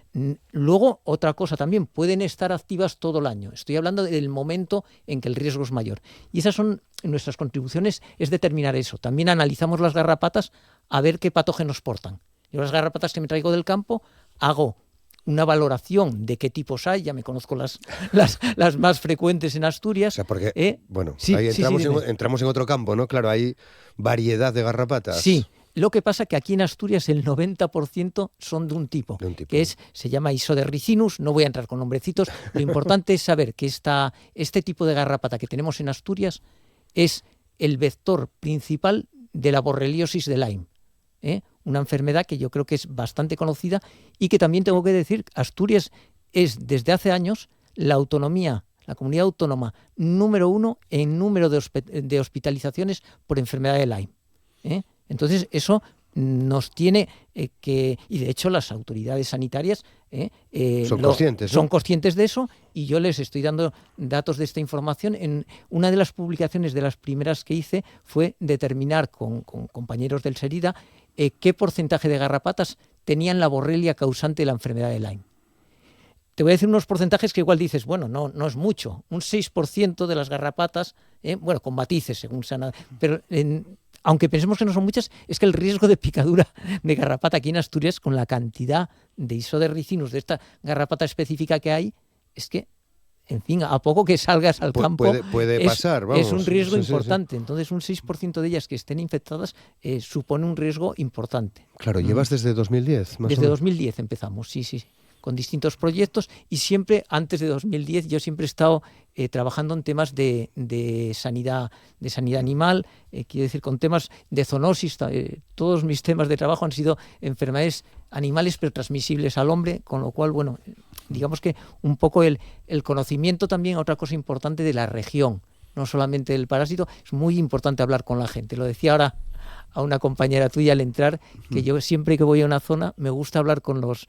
luego otra cosa también, pueden estar activas todo el año. Estoy hablando del momento en que el riesgo es mayor. Y esas son nuestras contribuciones, es determinar eso. También analizamos las garrapatas a ver qué patógenos portan. Yo las garrapatas que me traigo del campo hago una valoración de qué tipos hay, ya me conozco las más frecuentes en Asturias. O sea, porque, ahí entramos en otro campo, ¿no? Claro, hay variedad de garrapatas. Sí. Lo que pasa que aquí en Asturias el 90% son de un tipo. Que se llama Isoderricinus, no voy a entrar con nombrecitos. Lo importante es saber que este tipo de garrapata que tenemos en Asturias es el vector principal de la borreliosis de Lyme. Una enfermedad que yo creo que es bastante conocida y que también tengo que decir, Asturias es desde hace años la comunidad autónoma número 1 en número de hospitalizaciones por enfermedad de Lyme. Entonces eso nos tiene que, y de hecho las autoridades sanitarias son conscientes de eso, y yo les estoy dando datos de esta información. En una de las publicaciones, de las primeras que hice, fue determinar con compañeros del SERIDA qué porcentaje de garrapatas tenían la borrelia causante de la enfermedad de Lyme. Te voy a decir unos porcentajes que igual dices, bueno, no es mucho. Un 6% de las garrapatas, con matices según sean, pero aunque pensemos que no son muchas, es que el riesgo de picadura de garrapata aquí en Asturias, con la cantidad de Isoderricinus, de esta garrapata específica que hay, es que, en fin, a poco que salgas al campo, puede pasar, vamos. Es un riesgo importante. Sí. Entonces, un 6% de ellas que estén infectadas supone un riesgo importante. Claro, ¿llevas desde 2010? Desde 2010 empezamos, sí. Con distintos proyectos, y siempre, antes de 2010, yo siempre he estado trabajando en temas de sanidad animal, quiero decir, con temas de zoonosis. Todos mis temas de trabajo han sido enfermedades animales pero transmisibles al hombre, con lo cual, digamos que un poco el conocimiento también, otra cosa importante de la región, no solamente del parásito. Es muy importante hablar con la gente. Lo decía ahora a una compañera tuya al entrar, que yo siempre que voy a una zona me gusta hablar con los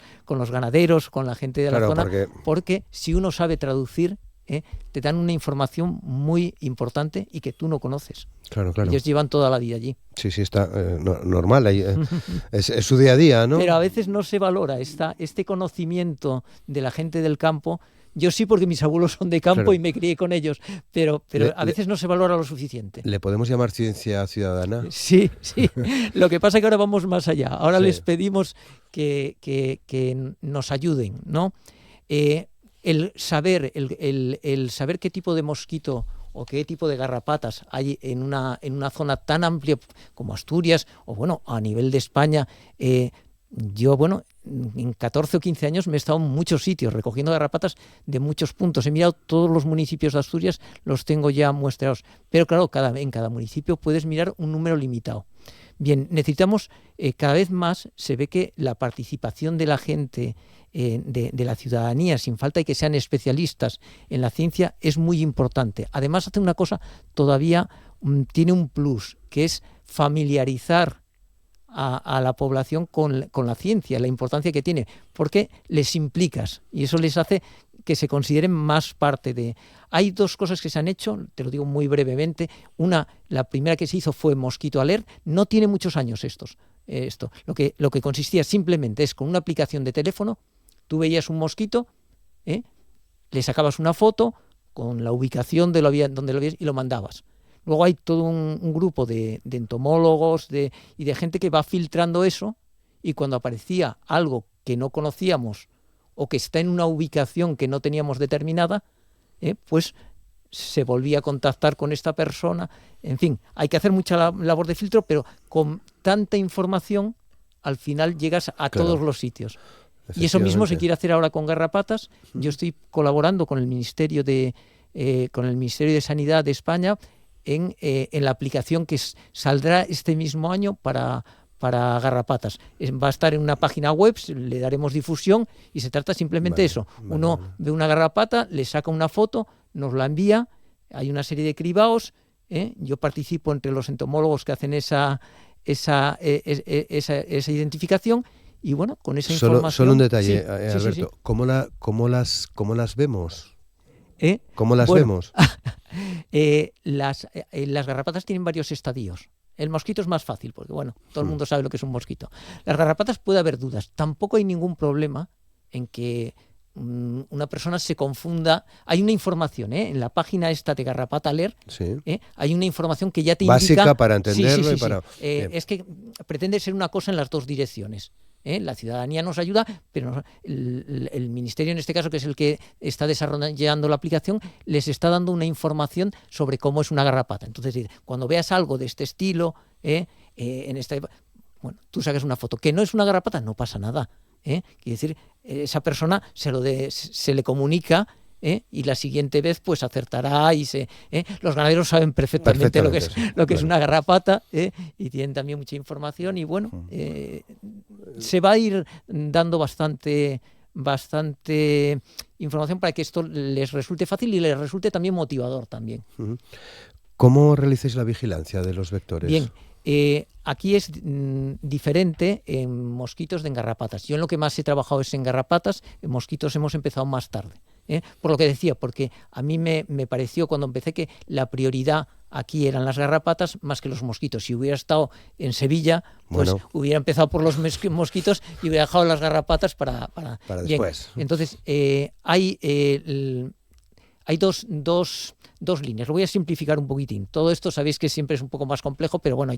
ganaderos, con la gente de la zona, porque si uno sabe traducir, te dan una información muy importante y que tú no conoces. Claro. Ellos llevan toda la vida allí. Sí, está normal, es su día a día, ¿no? Pero a veces no se valora este conocimiento de la gente del campo. Yo sí, porque mis abuelos son de campo y me crié con ellos, pero a veces no se valora lo suficiente. ¿Le podemos llamar ciencia ciudadana? Sí. Lo que pasa es que ahora vamos más allá. Ahora les pedimos que nos ayuden, ¿no? El saber qué tipo de mosquito o qué tipo de garrapatas hay en una zona tan amplia como Asturias, o bueno, a nivel de España. Yo, en 14 o 15 años me he estado en muchos sitios recogiendo garrapatas de muchos puntos. He mirado todos los municipios de Asturias, los tengo ya muestreados. Pero claro, en cada municipio puedes mirar un número limitado. Bien, necesitamos, cada vez más se ve que la participación de la gente, de la ciudadanía, sin falta de que sean especialistas en la ciencia, es muy importante. Además, hace una cosa todavía, tiene un plus, que es familiarizar a la población con la ciencia, la importancia que tiene, porque les implicas y eso les hace que se consideren más parte de... Hay dos cosas que se han hecho, te lo digo muy brevemente. La primera que se hizo fue Mosquito Alert. No tiene muchos años esto. Lo que consistía simplemente es con una aplicación de teléfono, tú veías un mosquito, le sacabas una foto con la ubicación de donde lo veías y lo mandabas. Luego hay todo un grupo de entomólogos y de gente que va filtrando eso, y cuando aparecía algo que no conocíamos o que está en una ubicación que no teníamos determinada, pues se volvía a contactar con esta persona. En fin, hay que hacer mucha labor de filtro, pero con tanta información al final llegas a todos los sitios. Y eso mismo se quiere hacer ahora con garrapatas. Yo estoy colaborando con el Ministerio de Sanidad de España en la aplicación que saldrá este mismo año para garrapatas. Va a estar en una página web, le daremos difusión y se trata simplemente de eso. Uno ve una garrapata, le saca una foto, nos la envía, hay una serie de cribaos, yo participo entre los entomólogos que hacen esa identificación y bueno, con esa información... Solo un detalle, sí, Alberto, sí. ¿Cómo las vemos? ¿Cómo las vemos? Las garrapatas tienen varios estadios. El mosquito es más fácil, porque bueno, todo el mundo sabe lo que es un mosquito. Las garrapatas puede haber dudas. Tampoco hay ningún problema en que una persona se confunda. Hay una información, en la página esta de Garrapata Alert, hay una información que ya te básica indica... para entenderlo sí. y para... Es que pretende ser una cosa en las dos direcciones. La ciudadanía nos ayuda, pero el ministerio, en este caso, que es el que está desarrollando la aplicación, les está dando una información sobre cómo es una garrapata. Entonces, cuando veas algo de este estilo, tú sacas una foto. Que no es una garrapata, no pasa nada. Quiere decir, esa persona se le comunica, y la siguiente vez pues acertará y los ganaderos saben perfectamente lo que es una garrapata, y tienen también mucha información y bueno, se va a ir dando bastante información para que esto les resulte fácil y les resulte también motivador también. ¿Cómo realizáis la vigilancia de los vectores? Bien, aquí es diferente en mosquitos de en garrapatas. Yo en lo que más he trabajado es en garrapatas, en mosquitos hemos empezado más tarde. Por lo que decía, porque a mí me pareció cuando empecé que la prioridad aquí eran las garrapatas más que los mosquitos. Si hubiera estado en Sevilla, pues hubiera empezado por los mosquitos y hubiera dejado las garrapatas para después. Entonces, hay dos líneas. Lo voy a simplificar un poquitín. Todo esto sabéis que siempre es un poco más complejo, pero bueno,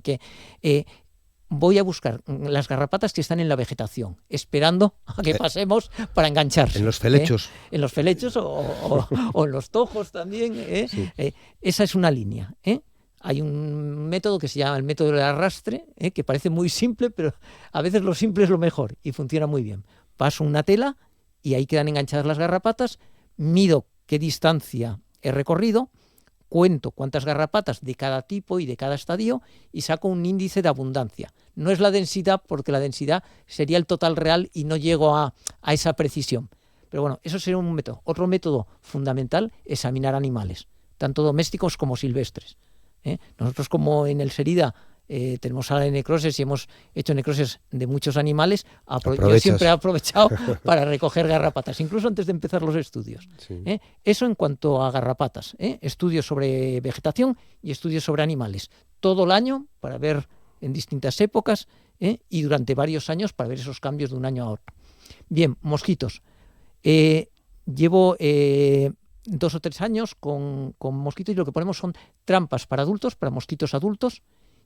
voy a buscar las garrapatas que están en la vegetación, esperando a que pasemos para engancharse. En los felechos. En los felechos o en los tojos también. Sí. Esa es una línea. Hay un método que se llama el método del arrastre, que parece muy simple, pero a veces lo simple es lo mejor y funciona muy bien. Paso una tela y ahí quedan enganchadas las garrapatas, mido qué distancia he recorrido, cuento cuántas garrapatas de cada tipo y de cada estadio y saco un índice de abundancia. No es la densidad, porque la densidad sería el total real y no llego a esa precisión. Pero bueno, eso sería un método. Otro método fundamental es examinar animales, tanto domésticos como silvestres. Nosotros, como en el Serida tenemos sala de necrosis y hemos hecho necrosis de muchos animales, yo Aprovechas. siempre he aprovechado para recoger garrapatas, incluso antes de empezar los estudios. Sí. Eso en cuanto a garrapatas, estudios sobre vegetación y estudios sobre animales. Todo el año para ver en distintas épocas y durante varios años para ver esos cambios de un año a otro. Bien, mosquitos. Llevo 2 o 3 años con mosquitos y lo que ponemos son trampas para adultos, para mosquitos adultos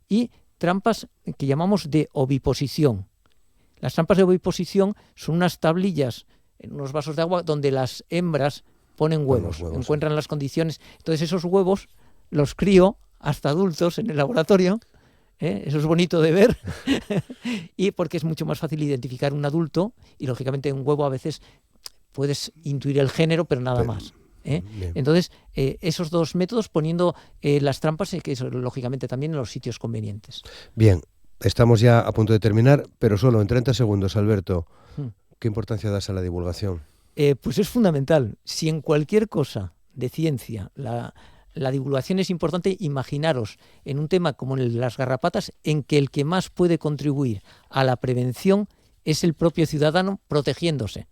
y trampas que llamamos de oviposición. Las trampas de oviposición son unas tablillas en unos vasos de agua donde las hembras ponen huevos, encuentran las condiciones. Entonces esos huevos los crío hasta adultos en el laboratorio. Eso es bonito de ver y porque es mucho más fácil identificar un adulto y lógicamente un huevo a veces puedes intuir el género pero nada más. Entonces esos 2 métodos poniendo las trampas que eso, lógicamente también en los sitios convenientes. Bien, estamos ya a punto de terminar, pero solo en 30 segundos, Alberto, ¿qué importancia das a la divulgación? Pues es fundamental. Si en cualquier cosa de ciencia la divulgación es importante, imaginaros en un tema como las garrapatas, en que el que más puede contribuir a la prevención es el propio ciudadano protegiéndose.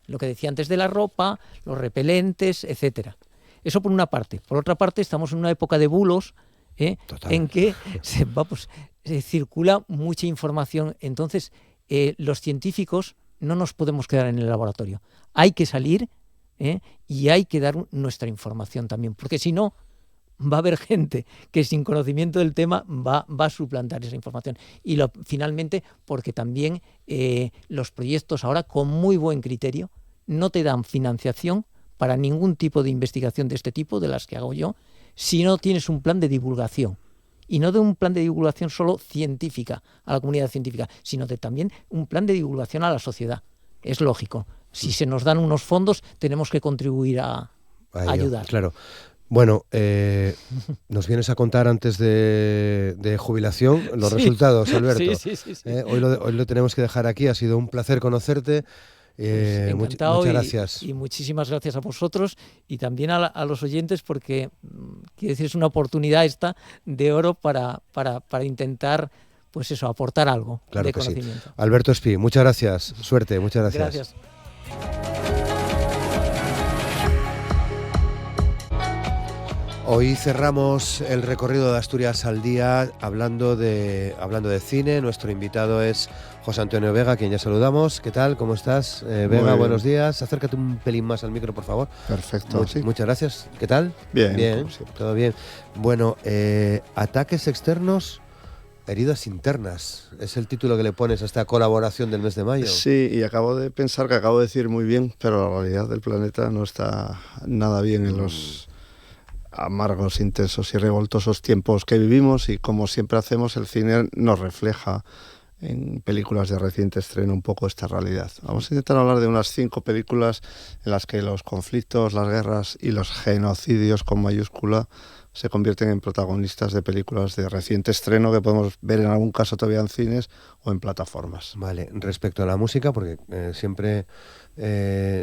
Lo que decía antes de la ropa, los repelentes, etcétera. Eso por una parte. Por otra parte, estamos en una época de bulos en que se circula mucha información. Entonces, los científicos no nos podemos quedar en el laboratorio. Hay que salir y hay que dar nuestra información también, porque si no, va a haber gente que sin conocimiento del tema va a suplantar esa información. Y finalmente, porque también los proyectos ahora, con muy buen criterio, no te dan financiación para ningún tipo de investigación de este tipo, de las que hago yo, si no tienes un plan de divulgación. Y no de un plan de divulgación solo científica, a la comunidad científica, sino de también un plan de divulgación a la sociedad. Es lógico. Si se nos dan unos fondos, tenemos que contribuir a ayudar. Claro. Bueno, nos vienes a contar antes de jubilación los resultados, Alberto. Sí. Hoy lo tenemos que dejar aquí. Ha sido un placer conocerte. Encantado muchas gracias. Y muchísimas gracias a vosotros y también a los oyentes, porque quiero decir, es una oportunidad esta de oro para intentar, pues eso, aportar algo de conocimiento. Sí. Alberto Espí, muchas gracias. Suerte, muchas gracias. Gracias. Hoy cerramos el recorrido de Asturias al día hablando de cine. Nuestro invitado es José Antonio Vega, a quien ya saludamos. ¿Qué tal? ¿Cómo estás? Vega, buenos días. Acércate un pelín más al micro, por favor. Perfecto. Muchas gracias. ¿Qué tal? Bien, todo bien. Bueno, ataques externos, heridas internas. Es el título que le pones a esta colaboración del mes de mayo. Sí, y acabo de pensar que acabo de decir muy bien, pero la realidad del planeta no está nada bien en los amargos, intensos y revoltosos tiempos que vivimos, y como siempre hacemos, el cine nos refleja en películas de reciente estreno un poco esta realidad. Vamos a intentar hablar de unas 5 películas en las que los conflictos, las guerras y los genocidios con mayúscula se convierten en protagonistas de películas de reciente estreno que podemos ver en algún caso todavía en cines o en plataformas. Vale, respecto a la música, porque siempre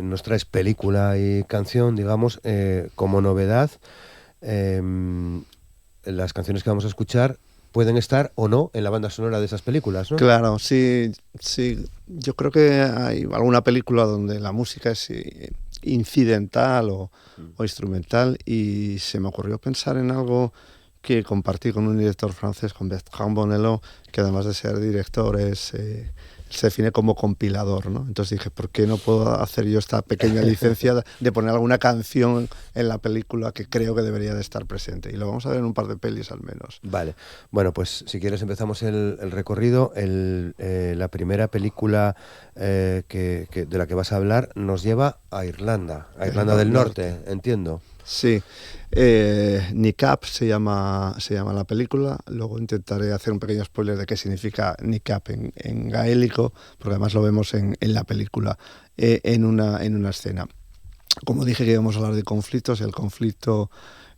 nos traes película y canción, digamos, como novedad. Las canciones que vamos a escuchar pueden estar o no en la banda sonora de esas películas, ¿no? Claro, sí. Yo creo que hay alguna película donde la música es incidental o instrumental, y se me ocurrió pensar en algo que compartí con un director francés, con Bertrand Bonello, que además de ser director se define como compilador, ¿no? Entonces dije, ¿por qué no puedo hacer yo esta pequeña licencia de poner alguna canción en la película que creo que debería de estar presente? Y lo vamos a ver en un par de pelis al menos. Vale. Bueno, pues si quieres empezamos el recorrido. La primera película de la que vas a hablar nos lleva a Irlanda del Norte, entiendo. Sí, Niqab se llama la película. Luego intentaré hacer un pequeño spoiler de qué significa Niqab en gaélico, porque además lo vemos en la película, en una escena. Como dije que íbamos a hablar de conflictos, el conflicto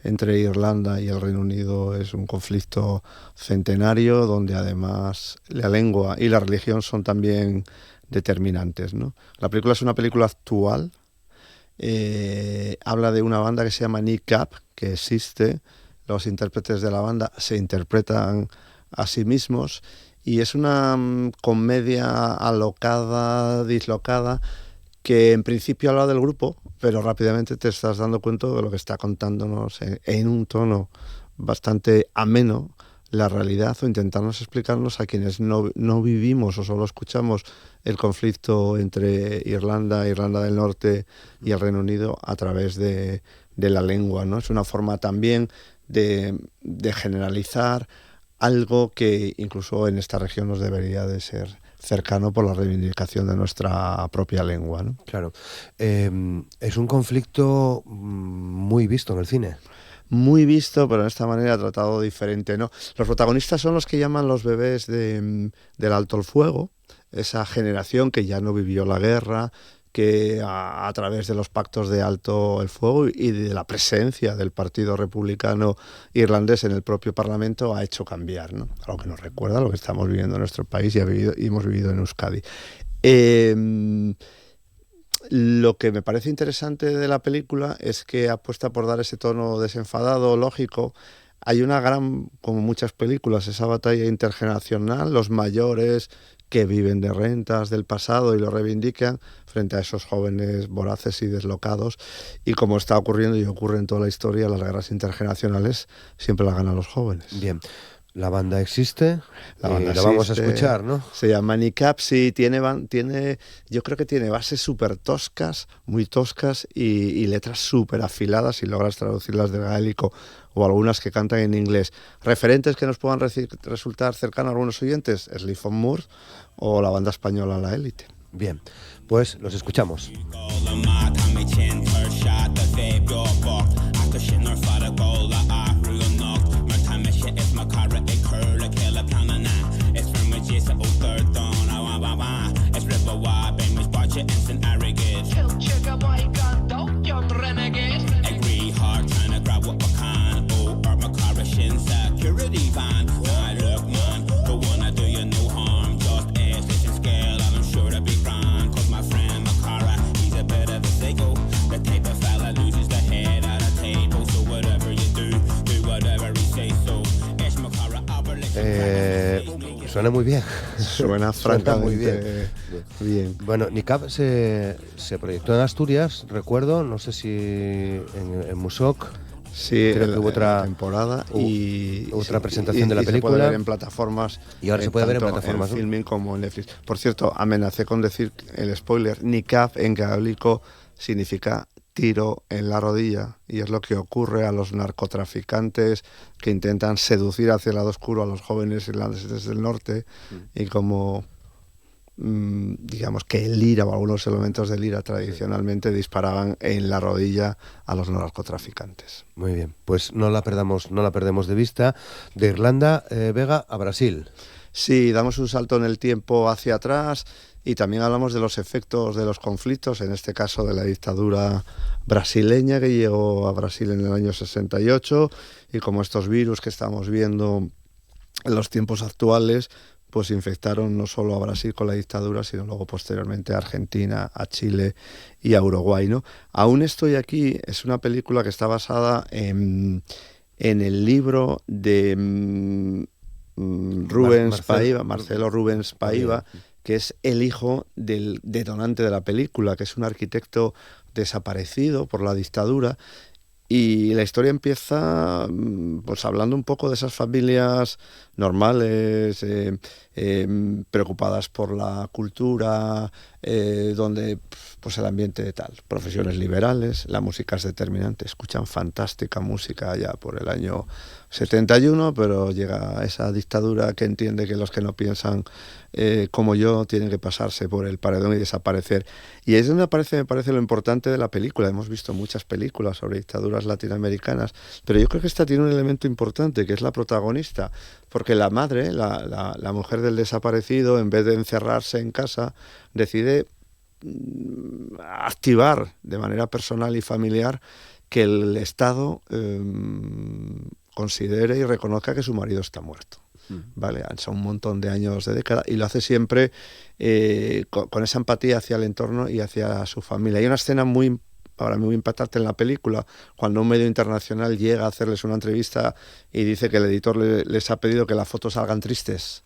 entre Irlanda y el Reino Unido es un conflicto centenario, donde además la lengua y la religión son también determinantes, ¿no? La película es una película actual. Habla de una banda que se llama Niqab, que existe. Los intérpretes de la banda se interpretan a sí mismos, y es una comedia alocada, dislocada, que en principio habla del grupo, pero rápidamente te estás dando cuenta de lo que está contándonos en un tono bastante ameno la realidad, o intentarnos explicarnos a quienes no vivimos o solo escuchamos el conflicto entre Irlanda del Norte y el Reino Unido a través de la lengua, ¿no? Es una forma también de generalizar algo que incluso en esta región nos debería de ser cercano por la reivindicación de nuestra propia lengua, ¿no? Claro. Es un conflicto muy visto en el cine. Muy visto, pero de esta manera tratado diferente, ¿no? Los protagonistas son los que llaman los bebés del alto el fuego, esa generación que ya no vivió la guerra, que a través de los pactos de alto el fuego y de la presencia del Partido Republicano Irlandés en el propio Parlamento ha hecho cambiar, ¿no? Algo que nos recuerda a lo que estamos viviendo en nuestro país y hemos vivido en Euskadi. Lo que me parece interesante de la película es que apuesta por dar ese tono desenfadado, lógico. Hay una gran, como muchas películas, esa batalla intergeneracional, los mayores que viven de rentas del pasado y lo reivindican frente a esos jóvenes voraces y deslocados, y como está ocurriendo y ocurre en toda la historia, las guerras intergeneracionales siempre las ganan los jóvenes. Bien. La banda existe, la vamos a escuchar, ¿no? Se llama NICAP, sí, yo creo que tiene bases súper toscas, muy toscas, y letras súper afiladas, si logras traducirlas del gaélico, o algunas que cantan en inglés. Referentes que nos puedan resultar cercanos a algunos oyentes, Sleaford Moore o la banda española La Élite. Bien, pues los escuchamos. Suena muy bien. Suena francamente bien. Bueno, NICAP se proyectó en Asturias, recuerdo, no sé si en Musoc. Sí, creo que hubo otra temporada y otra presentación de la película. Se puede ver en plataformas. Y ahora se puede ver en plataformas, en Filmin como en Netflix. Por cierto, amenacé con decir el spoiler. NICAP en gaélico significa tiro en la rodilla, y es lo que ocurre a los narcotraficantes que intentan seducir hacia el lado oscuro a los jóvenes irlandeses del norte, y como digamos que el IRA o algunos elementos del IRA tradicionalmente disparaban en la rodilla a los narcotraficantes. Muy bien, pues no la perdemos de vista. De Irlanda, Vega, a Brasil. Sí, damos un salto en el tiempo hacia atrás y también hablamos de los efectos de los conflictos, en este caso de la dictadura brasileña que llegó a Brasil en el año 68, y como estos virus que estamos viendo en los tiempos actuales pues infectaron no solo a Brasil con la dictadura, sino luego posteriormente a Argentina, a Chile y a Uruguay, ¿no? Aún estoy aquí es una película que está basada en el libro de Marcelo Rubens Paiva, que es el hijo del detonante de la película, que es un arquitecto desaparecido por la dictadura. Y la historia empieza pues hablando un poco de esas familias normales, preocupadas por la cultura, donde pues el ambiente de tal, profesiones liberales, la música es determinante, escuchan fantástica música ya por el año 71, pero llega esa dictadura que entiende que los que no piensan como yo tienen que pasarse por el paredón y desaparecer. Y es donde me parece lo importante de la película. Hemos visto muchas películas sobre dictaduras latinoamericanas, pero yo creo que esta tiene un elemento importante, que es la protagonista, porque la madre, la mujer del desaparecido, en vez de encerrarse en casa, decide activar de manera personal y familiar que el Estado considere y reconozca que su marido está muerto. Vale, son un montón de años de década, y lo hace siempre con esa empatía hacia el entorno y hacia su familia. Hay una escena muy para mí muy impactante en la película, cuando un medio internacional llega a hacerles una entrevista y dice que el editor les ha pedido que las fotos salgan tristes.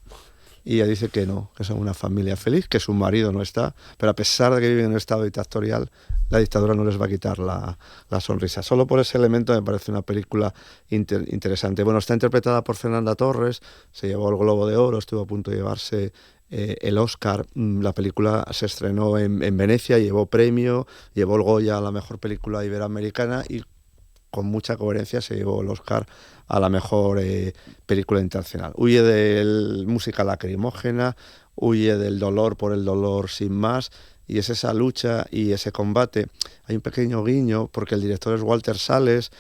Y ella dice que no, que son una familia feliz, que su marido no está, pero a pesar de que viven en un estado dictatorial, la dictadura no les va a quitar la sonrisa. Solo por ese elemento me parece una película interesante. Bueno, está interpretada por Fernanda Torres, se llevó el Globo de Oro, estuvo a punto de llevarse el Oscar. La película se estrenó en Venecia, llevó premio, llevó el Goya a la mejor película iberoamericana y con mucha coherencia se llevó el Oscar a la mejor película internacional. Huye del música lacrimógena, huye del dolor por el dolor sin más, y es esa lucha y ese combate. Hay un pequeño guiño porque el director es Walter Salles.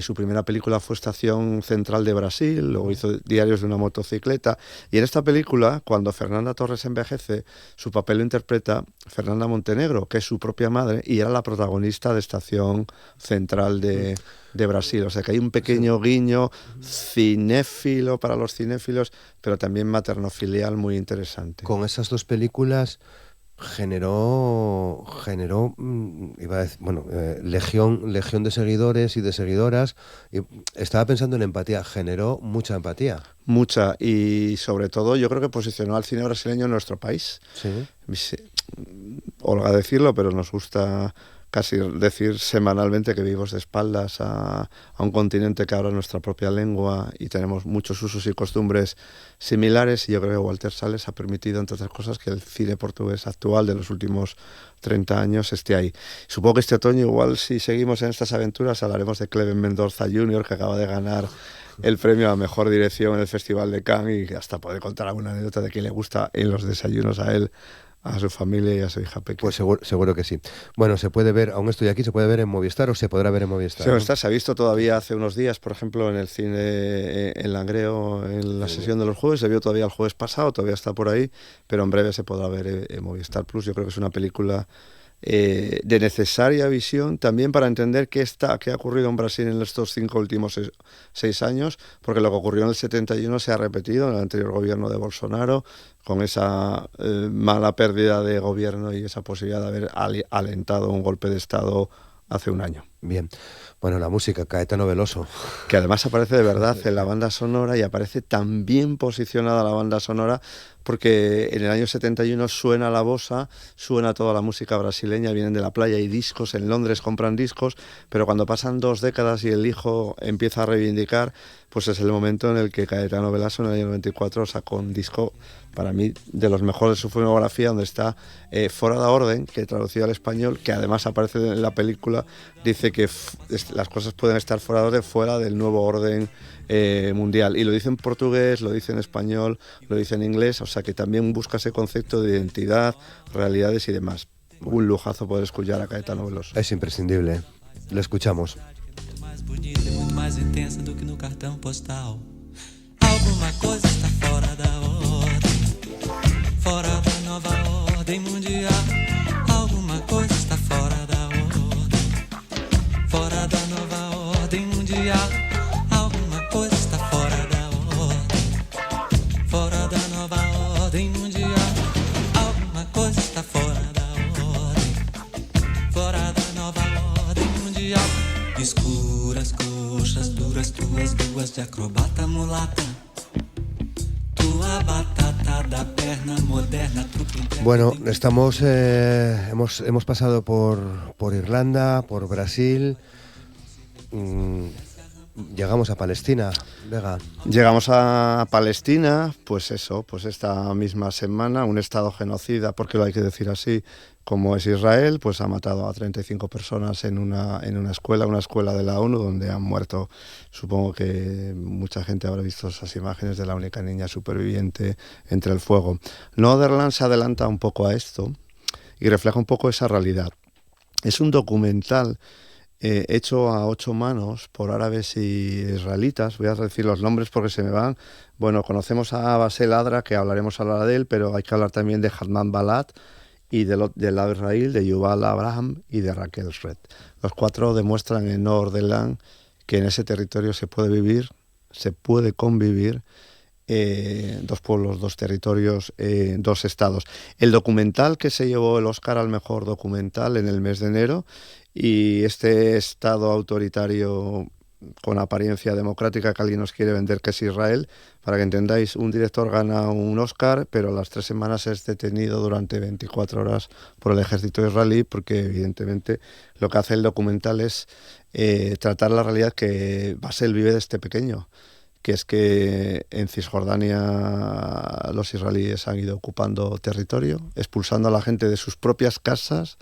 Su primera película fue Estación Central de Brasil, luego hizo Diarios de una motocicleta, y en esta película, cuando Fernanda Torres envejece, su papel lo interpreta Fernanda Montenegro, que es su propia madre, y era la protagonista de Estación Central de Brasil. O sea que hay un pequeño guiño cinéfilo para los cinéfilos, pero también maternofilial muy interesante. Con esas dos películas generó iba a decir, bueno, legión de seguidores y de seguidoras, y estaba pensando en empatía, generó mucha empatía. Mucha, y sobre todo yo creo que posicionó al cine brasileño en nuestro país. Sí. Olga decirlo, pero nos gusta casi decir semanalmente que vivimos de espaldas a un continente que habla nuestra propia lengua y tenemos muchos usos y costumbres similares, y yo creo que Walter Salles ha permitido, entre otras cosas, que el cine portugués actual de los últimos 30 años esté ahí. Supongo que este otoño, igual, si seguimos en estas aventuras, hablaremos de Cleven Mendoza Jr., que acaba de ganar el premio a Mejor Dirección en el Festival de Cannes, y hasta poder contar alguna anécdota de que le gusta en los desayunos a él, a su familia y a su hija pequeña. Pues seguro que sí. Bueno, se puede ver, aún estoy aquí, se puede ver en Movistar o se podrá ver en Movistar. Sí, ¿no? Se ha visto todavía hace unos días, por ejemplo, en el cine en Langreo, en la sesión de los jueves, se vio todavía el jueves pasado, todavía está por ahí, pero en breve se podrá ver en Movistar Plus. Yo creo que es una película de necesaria visión también para entender qué ha ocurrido en Brasil en estos 5 últimos 6 años, porque lo que ocurrió en el 71 se ha repetido en el anterior gobierno de Bolsonaro, con esa mala pérdida de gobierno y esa posibilidad de haber alentado un golpe de Estado hace un año. Bien. Bueno, la música, Caetano Veloso. Que además aparece de verdad en la banda sonora, y aparece tan bien posicionada la banda sonora, porque en el año 71 suena la bossa, suena toda la música brasileña, vienen de la playa y discos, en Londres compran discos, pero cuando pasan 2 décadas y el hijo empieza a reivindicar, pues es el momento en el que Caetano Veloso en el año 94 sacó un disco, para mí, de los mejores de su filmografía, donde está Fora da Orden, que traducido al español, que además aparece en la película, dice que las cosas pueden estar fuera de orden, fuera del nuevo orden mundial, y lo dice en portugués, lo dice en español, lo dice en inglés, o sea que también busca ese concepto de identidad, realidades y demás. Un lujazo poder escuchar a Caetano Veloso. Es imprescindible, lo escuchamos. Mais bonita e muito mais intensa do que no cartão postal. Alguma coisa está fora da ordem, fora da nova ordem mundial. Alguma coisa está fora da ordem, fora da nova ordem mundial. Alguma coisa está fora da ordem, fora da nova ordem mundial. Alguma coisa está fora da ordem, fora da nova ordem mundial. Escuras coxas duras, tuas duas de acrobata mulata. Tua batata da perna moderna. Bueno, hemos pasado por Irlanda, por Brasil. Llegamos a Palestina, Vega. Llegamos a Palestina, pues eso, pues esta misma semana, un estado genocida, porque lo hay que decir así, como es Israel, pues ha matado a 35 personas en una escuela de la ONU, donde han muerto, supongo que mucha gente habrá visto esas imágenes de la única niña superviviente entre el fuego. Northernlight se adelanta un poco a esto y refleja un poco esa realidad. Es un documental hecho a 8 manos por árabes y israelitas. Voy a decir los nombres porque se me van. Bueno, conocemos a Basel Adra, que hablaremos ahora de él, pero hay que hablar también de Hadman Balat y de Lab Israel, de Yuval Abraham y de Raquel Red. Los 4 demuestran en Northernlight que en ese territorio se puede vivir, se puede convivir 2 pueblos, 2 territorios, 2 estados. El documental que se llevó el Oscar al mejor documental en el mes de enero, y este estado autoritario con apariencia democrática que alguien nos quiere vender, que es Israel, para que entendáis, un director gana un Oscar, pero a las 3 semanas es detenido durante 24 horas por el ejército israelí, porque evidentemente lo que hace el documental es tratar la realidad que Basel vive desde pequeño, que es que en Cisjordania los israelíes han ido ocupando territorio, expulsando a la gente de sus propias casas,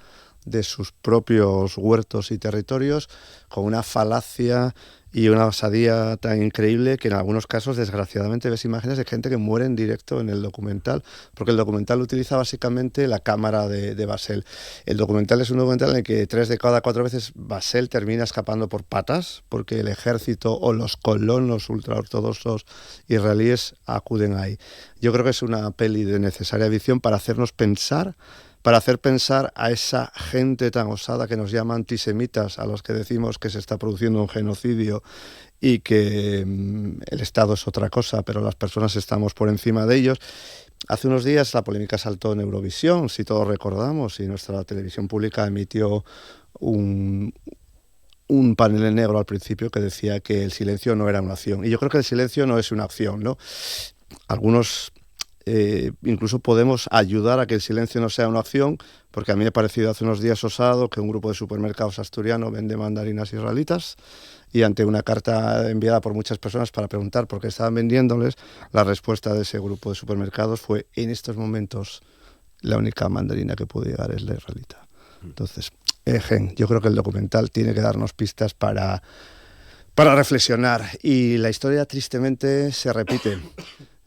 de sus propios huertos y territorios, con una falacia y una osadía tan increíble que en algunos casos, desgraciadamente, ves imágenes de gente que muere en directo en el documental, porque el documental utiliza básicamente la cámara de Basel. El documental es un documental en el que 3 de cada 4 veces Basel termina escapando por patas, porque el ejército o los colonos ultraortodoxos israelíes acuden ahí. Yo creo que es una peli de necesaria visión para hacernos pensar, para hacer pensar a esa gente tan osada que nos llama antisemitas, a los que decimos que se está produciendo un genocidio y que el Estado es otra cosa, pero las personas estamos por encima de ellos. Hace unos días la polémica saltó en Eurovisión, si todos recordamos, y nuestra televisión pública emitió un panel en negro al principio que decía que el silencio no era una acción. Y yo creo que el silencio no es una acción, ¿no? Algunos incluso podemos ayudar a que el silencio no sea una acción, porque a mí me ha parecido hace unos días osado que un grupo de supermercados asturiano vende mandarinas israelitas, y ante una carta enviada por muchas personas para preguntar por qué estaban vendiéndoles, la respuesta de ese grupo de supermercados fue: en estos momentos la única mandarina que puede llegar es la israelita. Entonces, yo creo que el documental tiene que darnos pistas para reflexionar, y la historia tristemente se repite.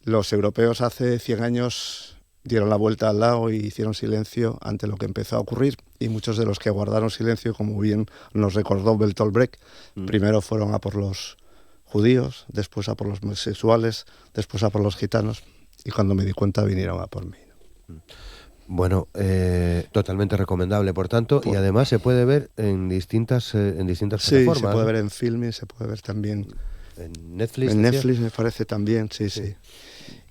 Los europeos hace 100 años dieron la vuelta al lado y hicieron silencio ante lo que empezó a ocurrir, y muchos de los que guardaron silencio, como bien nos recordó Bertolt Brecht, primero fueron a por los judíos, después a por los homosexuales, después a por los gitanos, y cuando me di cuenta vinieron a por mí. Bueno, totalmente recomendable, por tanto, y además se puede ver en distintas plataformas. Sí, se puede ver en Filmin, se puede ver también en Netflix. En Netflix me parece también, sí.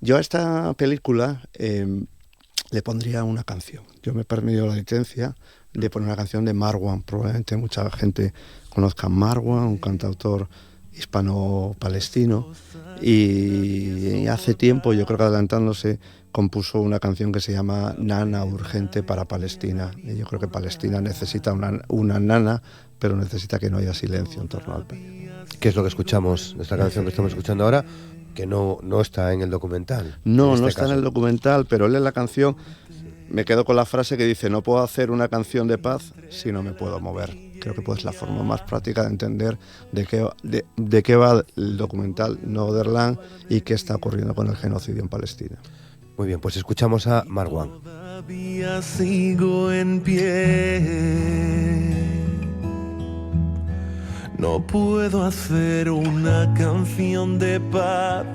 Yo a esta película le pondría una canción. Yo me he permitido la licencia de poner una canción de Marwan. Probablemente mucha gente conozca a Marwan, un cantautor hispano-palestino, y hace tiempo, yo creo que adelantándose, compuso una canción que se llama Nana Urgente para Palestina. Y yo creo que Palestina necesita una nana, pero necesita que no haya silencio en torno al país. ¿Qué es lo que escuchamos de esta canción que estamos escuchando ahora? Que no está en el documental. No está en el documental, pero él en la canción me quedo con la frase que dice: no puedo hacer una canción de paz si no me puedo mover. Creo que es la forma más práctica de entender de qué va el documental Northern y qué está ocurriendo con el genocidio en Palestina. Muy bien, pues escuchamos a Marwan. Todavía sigo en pie. No puedo hacer una canción de paz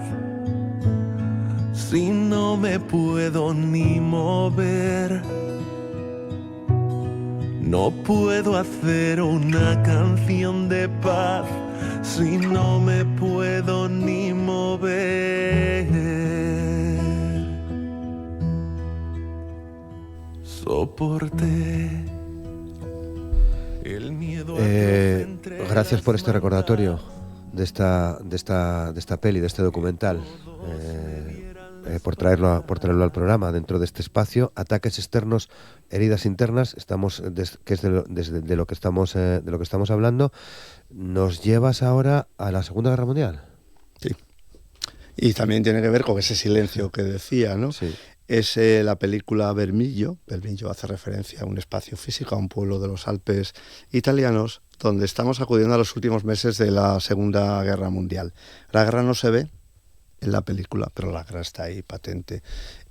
si no me puedo ni mover. No puedo hacer una canción de paz si no me puedo ni mover. Soporté el miedo. Gracias por este recordatorio de esta peli, de este documental, por traerlo al programa dentro de este espacio. Ataques externos, heridas internas, que es de lo que estamos hablando. Nos llevas ahora a la Segunda Guerra Mundial. Sí. Y también tiene que ver con ese silencio que decía, ¿no? Sí. Es la película Vermillo. Vermillo hace referencia a un espacio físico, a un pueblo de los Alpes italianos, donde estamos acudiendo a los últimos meses de la Segunda Guerra Mundial. La guerra no se ve en la película, pero la guerra está ahí patente.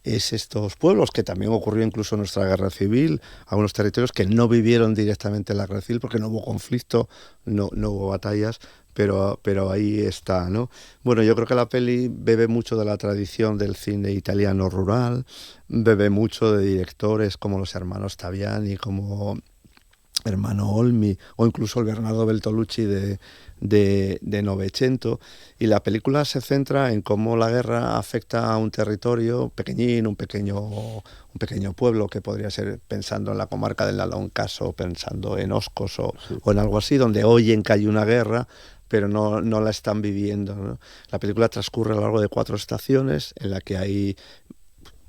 Es estos pueblos, que también ocurrió incluso en nuestra guerra civil, algunos territorios que no vivieron directamente la guerra civil porque no hubo conflicto, no hubo batallas, pero ahí está, ¿no? Bueno, yo creo que la peli bebe mucho de la tradición del cine italiano rural, bebe mucho de directores como los hermanos Taviani, como Hermano Olmi, o incluso el Bernardo Bertolucci de Novecento, y la película se centra en cómo la guerra afecta a un territorio pequeñín, un pequeño pueblo que podría ser, pensando en la comarca del Aloncas o pensando en Oscos o en algo así, donde oyen que hay una guerra, pero no la están viviendo, ¿no? La película transcurre a lo largo de 4 estaciones en la que hay,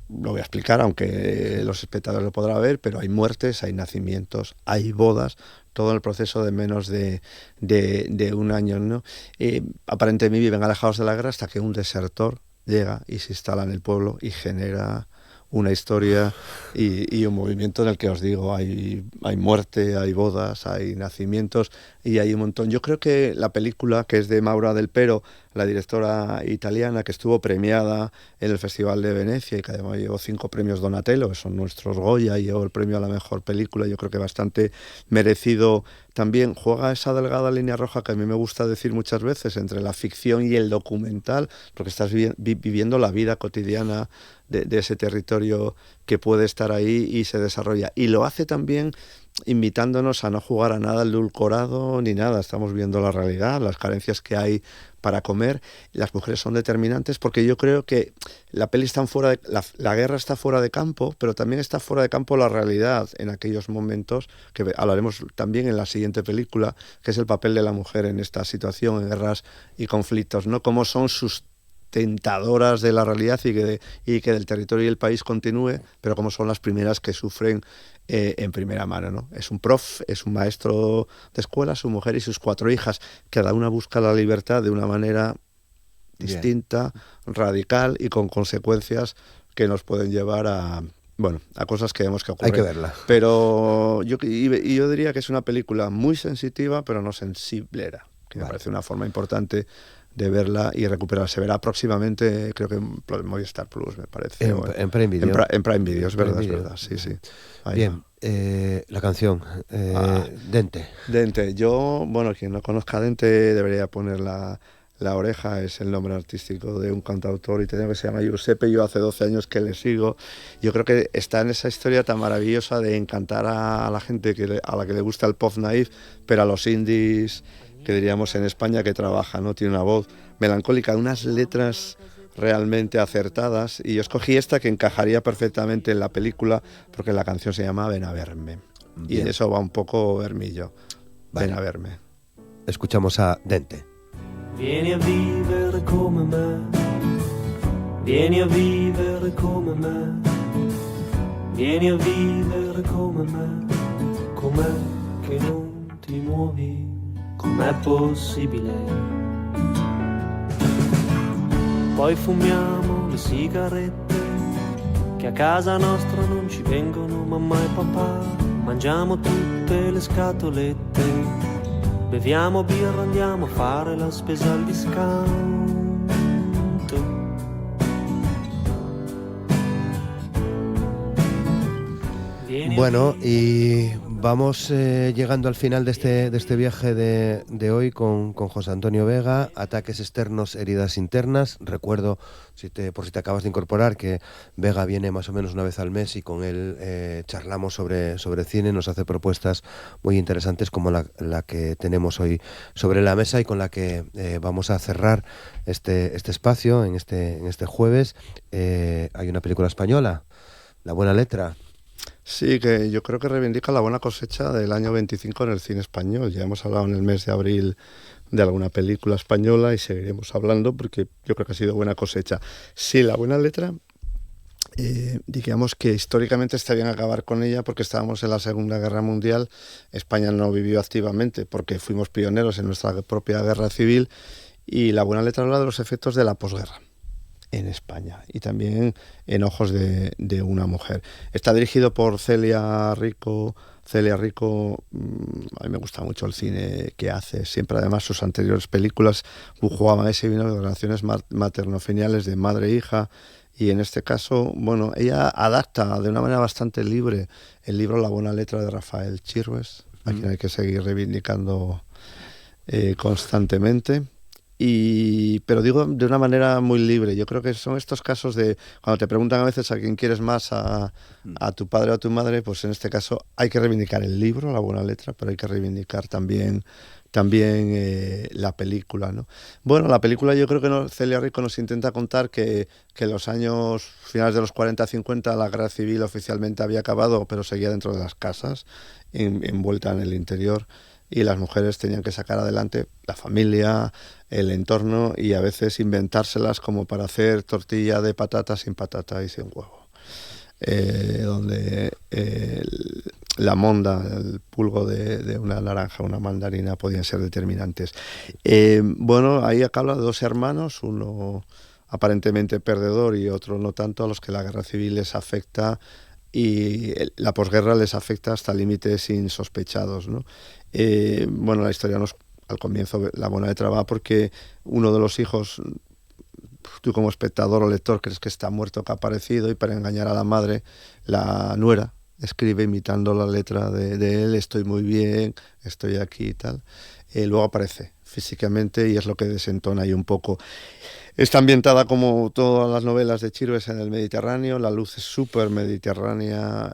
lo voy a explicar, aunque los espectadores lo podrán ver, pero hay muertes, hay nacimientos, hay bodas, todo en el proceso de menos de un año, ¿no? Aparentemente viven alejados de la guerra hasta que un desertor llega y se instala en el pueblo y genera una historia y un movimiento en el que os digo, hay muerte, hay bodas, hay nacimientos y hay un montón. Yo creo que la película, que es de Maura Del Pero, la directora italiana, que estuvo premiada en el Festival de Venecia y que además llevó 5 premios Donatello, que son nuestros Goya, y llevó el premio a la mejor película, yo creo que bastante merecido. También juega esa delgada línea roja que a mí me gusta decir muchas veces entre la ficción y el documental, porque estás viviendo la vida cotidiana de ese territorio que puede estar ahí y se desarrolla. Y lo hace también invitándonos a no jugar a nada edulcorado ni nada. Estamos viendo la realidad, las carencias que hay para comer. Las mujeres son determinantes porque yo creo que la peli está fuera de, la guerra está fuera de campo, pero también está fuera de campo la realidad en aquellos momentos, que hablaremos también en la siguiente película, que es el papel de la mujer en esta situación, en guerras y conflictos, ¿no? Cómo son sus tentadoras de la realidad y que del territorio y el país continúe, pero como son las primeras que sufren en primera mano, ¿no? Es un prof, es un maestro de escuela, su mujer y sus 4 hijas, cada una busca la libertad de una manera distinta, radical y con consecuencias que nos pueden llevar a cosas que vemos que ocurren. Hay que verla. Pero yo diría que es una película muy sensitiva, pero no sensiblera, que me parece una forma importante de verla y recuperarla. Se verá próximamente, creo que en Movistar Plus, me parece. En Prime Video. En Prime Video, es verdad, sí. Ahí bien, la canción, Dente. Dente. Yo, quien no conozca a Dente debería poner la oreja, es el nombre artístico de un cantautor italiano que se llama Giuseppe. Yo hace 12 años que le sigo. Yo creo que está en esa historia tan maravillosa de encantar a la gente a la que le gusta el pop naif, pero a los indies, que diríamos en España, que trabaja, ¿no? Tiene una voz melancólica, unas letras realmente acertadas, y yo escogí esta que encajaría perfectamente en la película porque la canción se llama Ven a verme. Bien. Y en eso va un poco Vermillo. Vale. Ven a verme. Escuchamos a Dente. Vieni a vivere come me, vieni a vivere come me, vieni a vivere come me, com'è che non ti muovi, com'è possibile? Poi fumiamo le sigarette, che a casa nostra non ci vengono mamma e papà, mangiamo tutte le scatolette, beviamo birra, andiamo a fare la spesa al discount. Bueno, y vamos llegando al final de este viaje de hoy con José Antonio Vega. Ataques externos, heridas internas. Recuerdo, por si te acabas de incorporar, que Vega viene más o menos una vez al mes y con él charlamos sobre cine. Nos hace propuestas muy interesantes como la que tenemos hoy sobre la mesa y con la que vamos a cerrar este espacio en este jueves. Hay una película española, La buena letra. Sí, que yo creo que reivindica la buena cosecha del año 25 en el cine español. Ya hemos hablado en el mes de abril de alguna película española y seguiremos hablando porque yo creo que ha sido buena cosecha. Sí, La buena letra, digamos que históricamente está bien acabar con ella porque estábamos en la Segunda Guerra Mundial. España no vivió activamente porque fuimos pioneros en nuestra propia guerra civil, y La buena letra habla de los efectos de la posguerra en España y también en ojos de una mujer. Está dirigido por Celia Rico. A mí me gusta mucho el cine que hace, siempre además sus anteriores películas jugaban ese vino de relaciones materno-filiales de madre e hija, y en este caso, ella adapta de una manera bastante libre el libro La buena letra de Rafael Chirves, a quien hay que seguir reivindicando constantemente. Pero digo de una manera muy libre. Yo creo que son estos casos de cuando te preguntan a veces a quién quieres más, a tu padre o a tu madre, pues en este caso hay que reivindicar el libro, la buena letra, pero hay que reivindicar también la película, ¿no? Bueno, la película yo creo que Celia Rico nos intenta contar que en los años finales de los 40-50 la guerra civil oficialmente había acabado, pero seguía dentro de las casas, envuelta en el interior, y las mujeres tenían que sacar adelante la familia, el entorno, y a veces inventárselas como para hacer tortilla de patata sin patata y sin huevo. Donde la monda, el pulgo de una naranja, una mandarina podían ser determinantes. Bueno, ahí acá habla de dos hermanos, uno aparentemente perdedor y otro no tanto, a los que la guerra civil les afecta y la posguerra les afecta hasta límites insospechados, ¿no? Bueno, la historia al comienzo, la buena letra va porque uno de los hijos, tú como espectador o lector crees que está muerto, que ha aparecido, y para engañar a la madre, la nuera escribe imitando la letra de él: estoy muy bien, estoy aquí y tal. Luego aparece físicamente y es lo que desentona ahí un poco. Está ambientada como todas las novelas de Chirves en el Mediterráneo, la luz es súper mediterránea,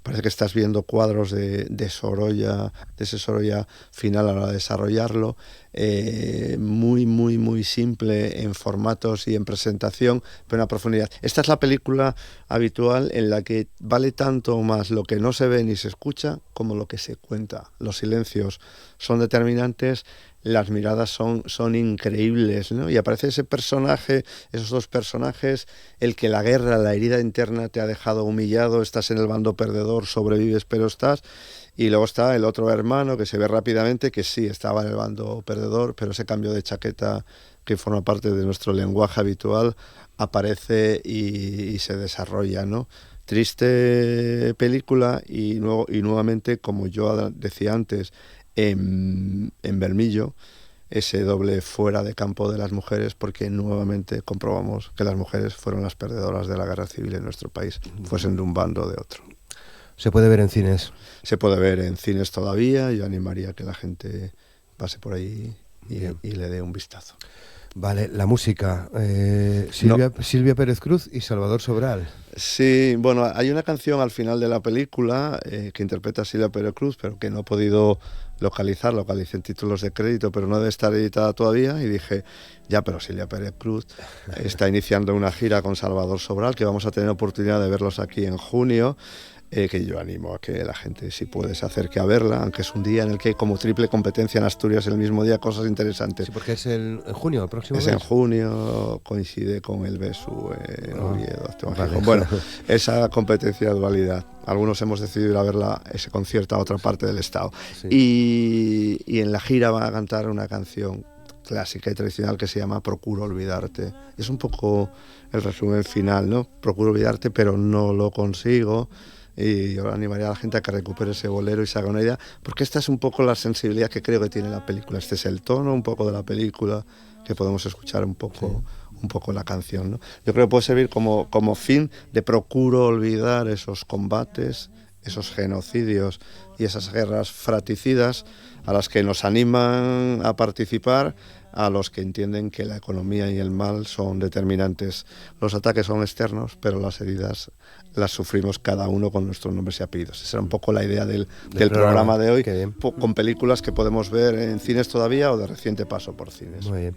parece que estás viendo cuadros de Sorolla, de ese Sorolla final a la hora de desarrollarlo, muy, muy, muy simple en formatos y en presentación, pero en profundidad. Esta es la película habitual en la que vale tanto más lo que no se ve ni se escucha como lo que se cuenta. Los silencios son determinantes, las miradas son increíbles, ¿no? Y aparece ese personaje, esos dos personajes, el que la guerra, la herida interna te ha dejado humillado, estás en el bando perdedor, sobrevives pero estás, y luego está el otro hermano que se ve rápidamente que sí estaba en el bando perdedor, pero ese cambio de chaqueta que forma parte de nuestro lenguaje habitual aparece y se desarrolla, ¿no? Triste película y nuevamente, como yo decía antes, en Bermillo, ese doble fuera de campo de las mujeres, porque nuevamente comprobamos que las mujeres fueron las perdedoras de la guerra civil en nuestro país, fuesen de un bando o de otro. ¿Se puede ver en cines? Se puede ver en cines todavía. Yo animaría a que la gente pase por ahí y le dé un vistazo. Vale, la música, Silvia Pérez Cruz y Salvador Sobral. Sí, bueno, hay una canción al final de la película que interpreta Silvia Pérez Cruz, pero que no he podido localicé en títulos de crédito, pero no debe estar editada todavía, y dije, ya, pero Silvia Pérez Cruz está iniciando una gira con Salvador Sobral, que vamos a tener oportunidad de verlos aquí en junio, que yo animo a que la gente, si puede, se acerque a verla, aunque es un día en el que hay como triple competencia en Asturias el mismo día, cosas interesantes. Sí, porque es en junio, el próximo mes. Es en junio, coincide con el Besu en Oviedo. Vale. Bueno, esa competencia de dualidad. Algunos hemos decidido ir a verla, ese concierto, a otra parte del estado. Sí. Y en la gira va a cantar una canción clásica y tradicional que se llama Procuro olvidarte. Es un poco el resumen final, ¿no? Procuro olvidarte, pero no lo consigo. Y yo animaría a la gente a que recupere ese bolero y se haga una idea, porque esta es un poco la sensibilidad que creo que tiene la película. Este es el tono un poco de la película, que podemos escuchar un poco la canción, ¿no? Yo creo que puede servir como fin de procuro olvidar esos combates, esos genocidios y esas guerras fratricidas a las que nos animan a participar, a los que entienden que la economía y el mal son determinantes. Los ataques son externos, pero las heridas las sufrimos cada uno con nuestros nombres y apellidos. Esa era un poco la idea del programa de hoy, con películas que podemos ver en cines todavía o de reciente paso por cines. Muy bien.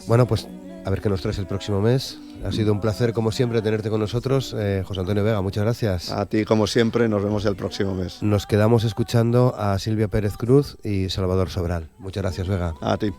Bueno, pues a ver qué nos traes el próximo mes. Ha sido un placer, como siempre, tenerte con nosotros. José Antonio Vega, muchas gracias. A ti, como siempre, nos vemos el próximo mes. Nos quedamos escuchando a Silvia Pérez Cruz y Salvador Sobral. Muchas gracias, Vega. A ti.